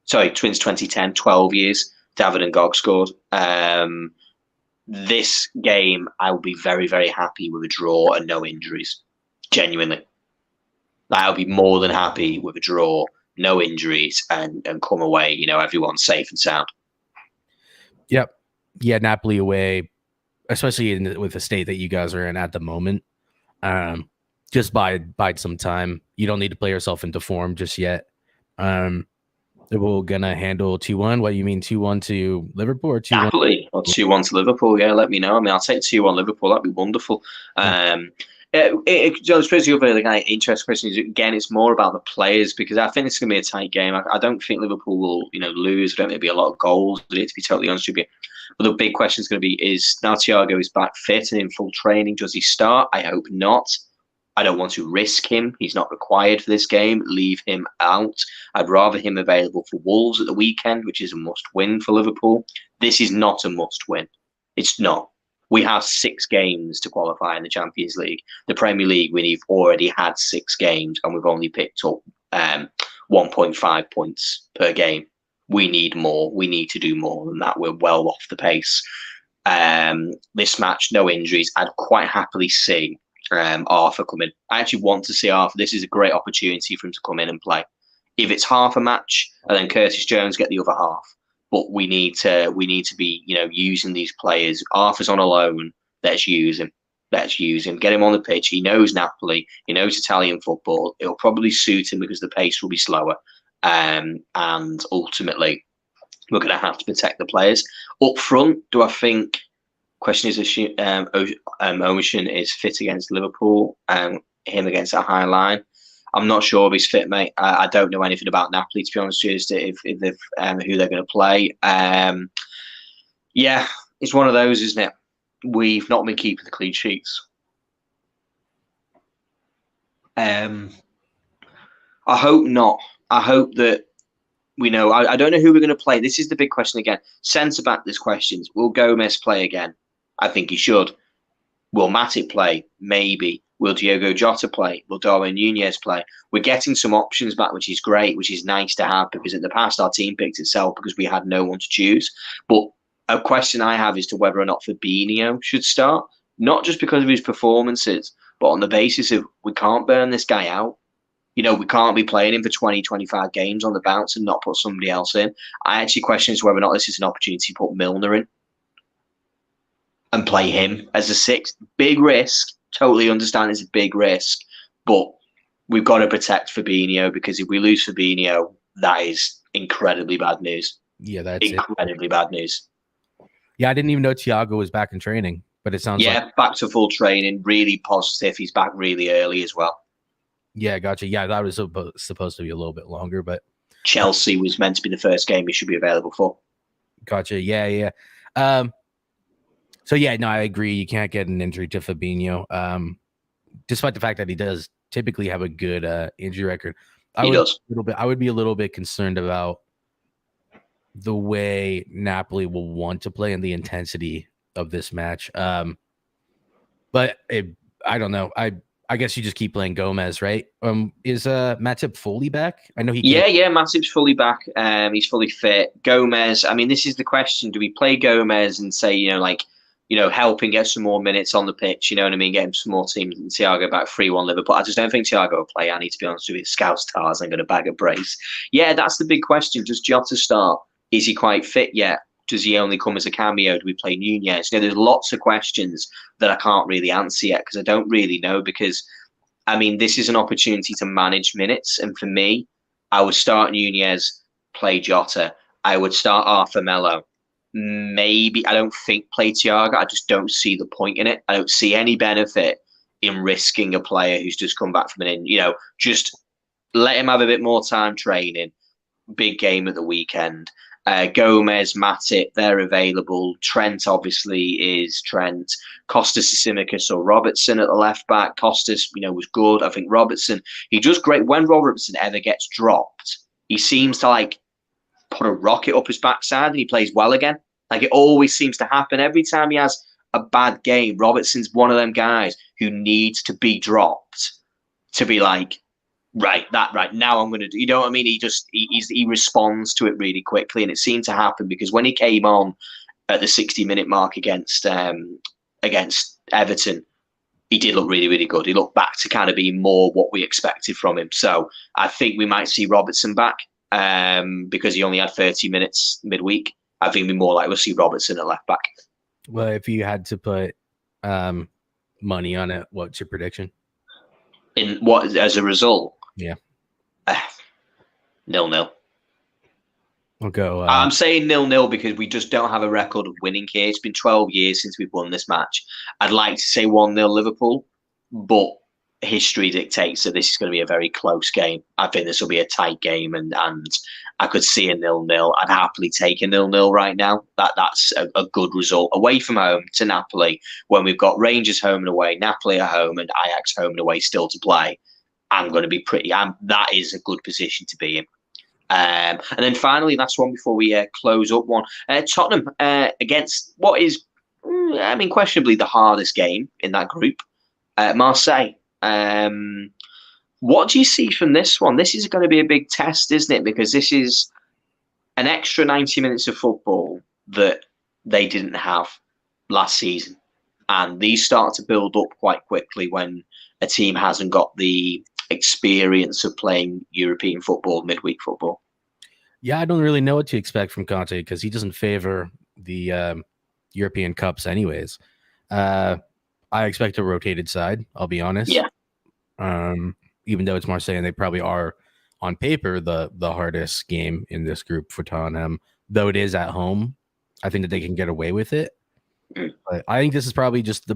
Sorry, since 2010, 12 years. David and Gog scored. This game, I will be very, very happy with a draw and no injuries. Genuinely. I'll be more than happy with a draw, no injuries, and come away, everyone's safe and sound. Yep. Yeah, Napoli away, especially with the state that you guys are in at the moment. Just bide some time. You don't need to play yourself into form just yet. We're gonna handle 2-1. What you mean 2-1 to Liverpool or 2-1? Napoli or 2-1 to Liverpool? Yeah, let me know. I mean, I'll take 2-1 Liverpool. That'd be wonderful. I suppose the other interesting question is, again, it's more about the players, because I think it's going to be a tight game. I don't think Liverpool will, lose. I don't think there'll be a lot of goals, to be totally honest with you. But the big question is going to be, is now Thiago is back fit and in full training, does he start? I hope not. I don't want to risk him. He's not required for this game. Leave him out. I'd rather him available for Wolves at the weekend, which is a must-win for Liverpool. This is not a must-win. It's not. We have 6 games to qualify in the Champions League. The Premier League, we've already had 6 games, and we've only picked up 1.5 points per game. We need more. We need to do more than that. We're well off the pace. This match, no injuries. I'd quite happily see Arthur come in. I actually want to see Arthur. This is a great opportunity for him to come in and play. If it's half a match, and then Curtis Jones get the other half. But we need to be, using these players. Arthur's on a loan. Let's use him. Get him on the pitch. He knows Napoli. He knows Italian football. It'll probably suit him because the pace will be slower. And ultimately, we're going to have to protect the players. Up front, do I think? Question is, Ocean is fit against Liverpool and him against a high line. I'm not sure if he's fit, mate. I don't know anything about Napoli, to be honest with you, if they've, who they're going to play. Yeah, it's one of those, isn't it? We've not been keeping the clean sheets. I hope not. I hope that we know. I don't know who we're going to play. This is the big question again. Centre back, there's questions. Will Gomez play again? I think he should. Will Matic play? Maybe. Will Diogo Jota play? Will Darwin Nunez play? We're getting some options back, which is great, which is nice to have, because in the past our team picked itself because we had no one to choose. But a question I have is to whether or not Fabinho should start, not just because of his performances, but on the basis of we can't burn this guy out. We can't be playing him for 20, 25 games on the bounce and not put somebody else in. I actually question as whether or not this is an opportunity to put Milner in and play him as a sixth. Big risk. Totally understand it's a big risk, but we've got to protect Fabinho, because if we lose Fabinho, that is incredibly bad news. Yeah, that's incredibly bad news. Yeah, I didn't even know Thiago was back in training, but it sounds like back to full training. Really positive. He's back really early as well. Yeah, gotcha. Yeah, that was supposed to be a little bit longer, but Chelsea was meant to be the first game he should be available for. Gotcha. Yeah. So yeah, no, I agree. You can't get an injury to Fabinho, despite the fact that he does typically have a good injury record. He does. I would be a little bit concerned about the way Napoli will want to play and the intensity of this match. But I don't know. I guess you just keep playing Gomez, right? Is Matip fully back? I know he. Yeah, Matip's fully back. He's fully fit. Gomez. I mean, this is the question: do we play Gomez and say, help him get some more minutes on the pitch? You know what I mean? Get him some more teams. And Thiago back 3-1 Liverpool. I just don't think Thiago will play. I need to be honest with you. Scout stars. I'm going to bag a brace. Yeah, that's the big question. Does Jota start? Is he quite fit yet? Does he only come as a cameo? Do we play Nunez? There's lots of questions that I can't really answer yet, because I don't really know. Because, I mean, this is an opportunity to manage minutes. And for me, I would start Nunez, play Jota. I would start Arthur Melo. Maybe, I don't think play Thiago. I just don't see the point in it. I don't see any benefit in risking a player who's just come back from just let him have a bit more time training. Big game at the weekend. Gomez, Matip, they're available. Trent obviously is Trent. Costas, Tsimikas or Robertson at the left back. Costas, was good. I think Robertson, he does great. When Robertson ever gets dropped, he seems to put a rocket up his backside and he plays well again. It always seems to happen. Every time he has a bad game, Robertson's one of them guys who needs to be dropped to be right, now I'm going to do, you know what I mean? He responds to it really quickly. And it seemed to happen because when he came on at the 60-minute mark against Everton, he did look really, really good. He looked back to kind of being more what we expected from him. So I think we might see Robertson back because he only had 30 minutes midweek. I think we're more likely to see Robertson at left back. Well, if you had to put money on it, what's your prediction? In what, as a result? Yeah. 0-0. We'll go. I'm saying 0-0 because we just don't have a record of winning here. It's been 12 years since we've won this match. I'd like to say 1-0 Liverpool, but history dictates that this is going to be a very close game. I think this will be a tight game, and I could see a 0-0. I'd happily take a 0-0 right now. That's a good result away from home to Napoli when we've got Rangers home and away, Napoli at home, and Ajax home and away still to play. I'm going to be that is a good position to be in. And then finally, last one before we close up one. Tottenham against what is, questionably the hardest game in that group, Marseille. What do you see from this one? This is going to be a big test, isn't it? Because this is an extra 90 minutes of football that they didn't have last season. And these start to build up quite quickly when a team hasn't got the experience of playing European football, midweek football. Yeah, I don't really know what to expect from Conte because he doesn't favor the European Cups anyways. I expect a rotated side, I'll be honest. Yeah. Even though it's Marseille and they probably are on paper the hardest game in this group for Tottenham, though it is at home. I think that they can get away with it. But I think this is probably just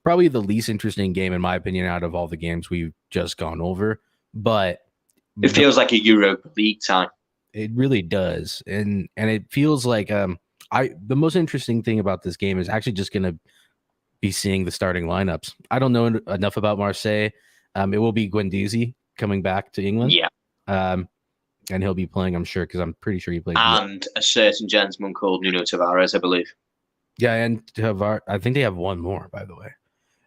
probably the least interesting game, in my opinion, out of all the games we've just gone over. But it feels like a Europa League time. It really does. And it feels like the most interesting thing about this game is actually just going to be seeing the starting lineups. I don't know enough about Marseille. It will be Guendouzi coming back to England. Yeah. And he'll be playing, I'm sure, because I'm pretty sure he played. And a certain gentleman called Nuno Tavares, I believe. Yeah, and I think they have one more, by the way.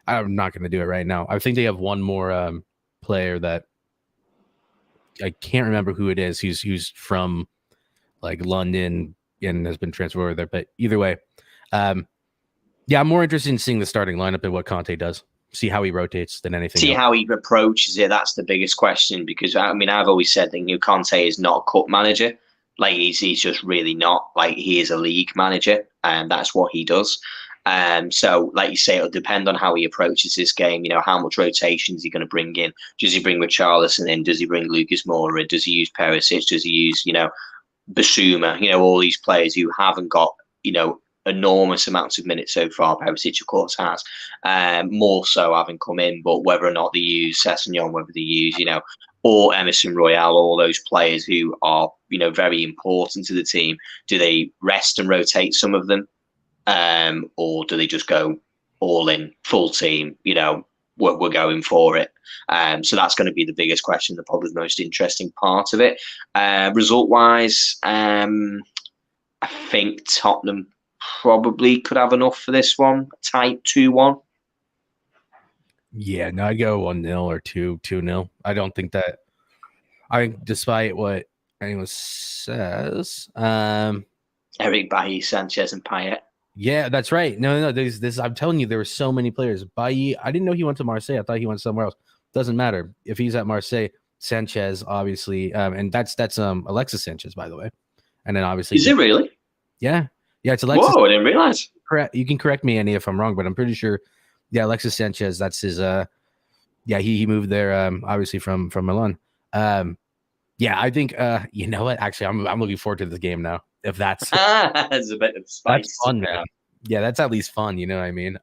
I'm not going to do it right now. I think they have one more player that I can't remember who it is. Who's from like London and has been transferred over there. But either way, yeah, I'm more interested in seeing the starting lineup and what Conte does. See how he rotates than anything See else. how he approaches it. That's the biggest question, because I mean, I've always said that Conte is not a cup manager. Like he's just really not. Like he is a league manager, and that's what he does. So like you say, it'll depend on how he approaches this game. How much rotation is he going to bring in? Does he bring Richarlison in? Does he bring Lucas Moura? Does he use Perisic? Does he use Basuma? All these players who haven't got enormous amounts of minutes so far. Perisic, of course, has more so having come in, but whether or not they use Sessegnon, whether they use or Emerson Royale, all those players who are very important to the team, do they rest and rotate some of them, or do they just go all in, full team? We're going for it. So that's going to be the biggest question, the probably the most interesting part of it. Result wise, I think Tottenham probably could have enough for this one. Tight 2-1. Yeah, no, I'd go 1-0 or 2-0. I don't think that. Despite what anyone says, Eric Bailly, Sanchez, and Payet. Yeah, that's right. No. This I'm telling you, there were so many players. Bailly, I didn't know he went to Marseille. I thought he went somewhere else. Doesn't matter if he's at Marseille. Sanchez, obviously, and that's Alexis Sanchez, by the way. And then obviously, is it really? Yeah, it's Alexis. Whoa, I didn't realize. Correct. You can correct me, Annie, if I'm wrong, but I'm pretty sure. Yeah, Alexis Sanchez. That's his. Yeah, he moved there. Obviously from Milan. Yeah, I think. You know what? Actually, I'm looking forward to this game now. If that's there's a bit of spice. That's fun, man. Yeah, that's at least fun. You know what I mean?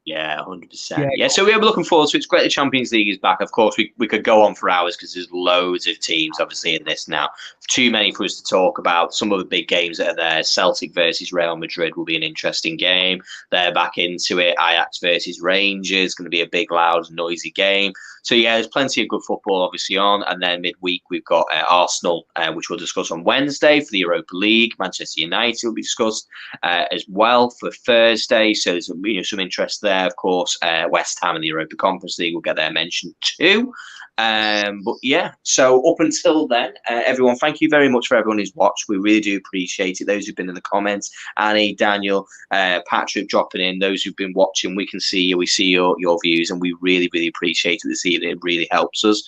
Yeah, 100%. Yeah, so we're looking forward to it. It's great the Champions League is back. Of course, we could go on for hours because there's loads of teams, obviously, in this now. Too many for us to talk about. Some of the big games that are there. Celtic versus Real Madrid will be an interesting game. They're back into it. Ajax versus Rangers, going to be a big, loud, noisy game. So, yeah, there's plenty of good football, obviously, on. And then midweek, we've got Arsenal, which we'll discuss on Wednesday for the Europa League. Manchester United will be discussed as well for Thursday. So there's some interest there, of course. West Ham in the Europa Conference League will get their mention too. But yeah, so up until then, everyone, thank you very much for everyone who's watched. We really do appreciate it. Those who've been in the comments, Annie, Daniel, Patrick dropping in, those who've been watching, we can see you, we see your views, and we really, really appreciate it this evening. It really helps us.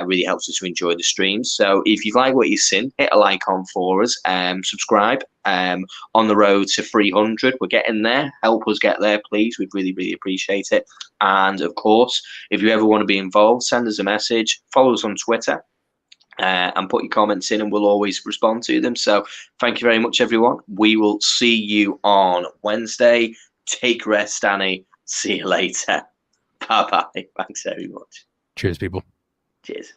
Really helps us to enjoy the streams. So if you like what you've seen, hit a like on for us, subscribe. On the road to 300, we're getting there. Help us get there, please. We'd really, really appreciate it. And of course, if you ever want to be involved, send us a message, follow us on Twitter, and put your comments in, and we'll always respond to them. So thank you very much, everyone. We will see you on Wednesday. Take rest, Danny. See you later. Bye bye. Thanks very much. Cheers, people. Cheers.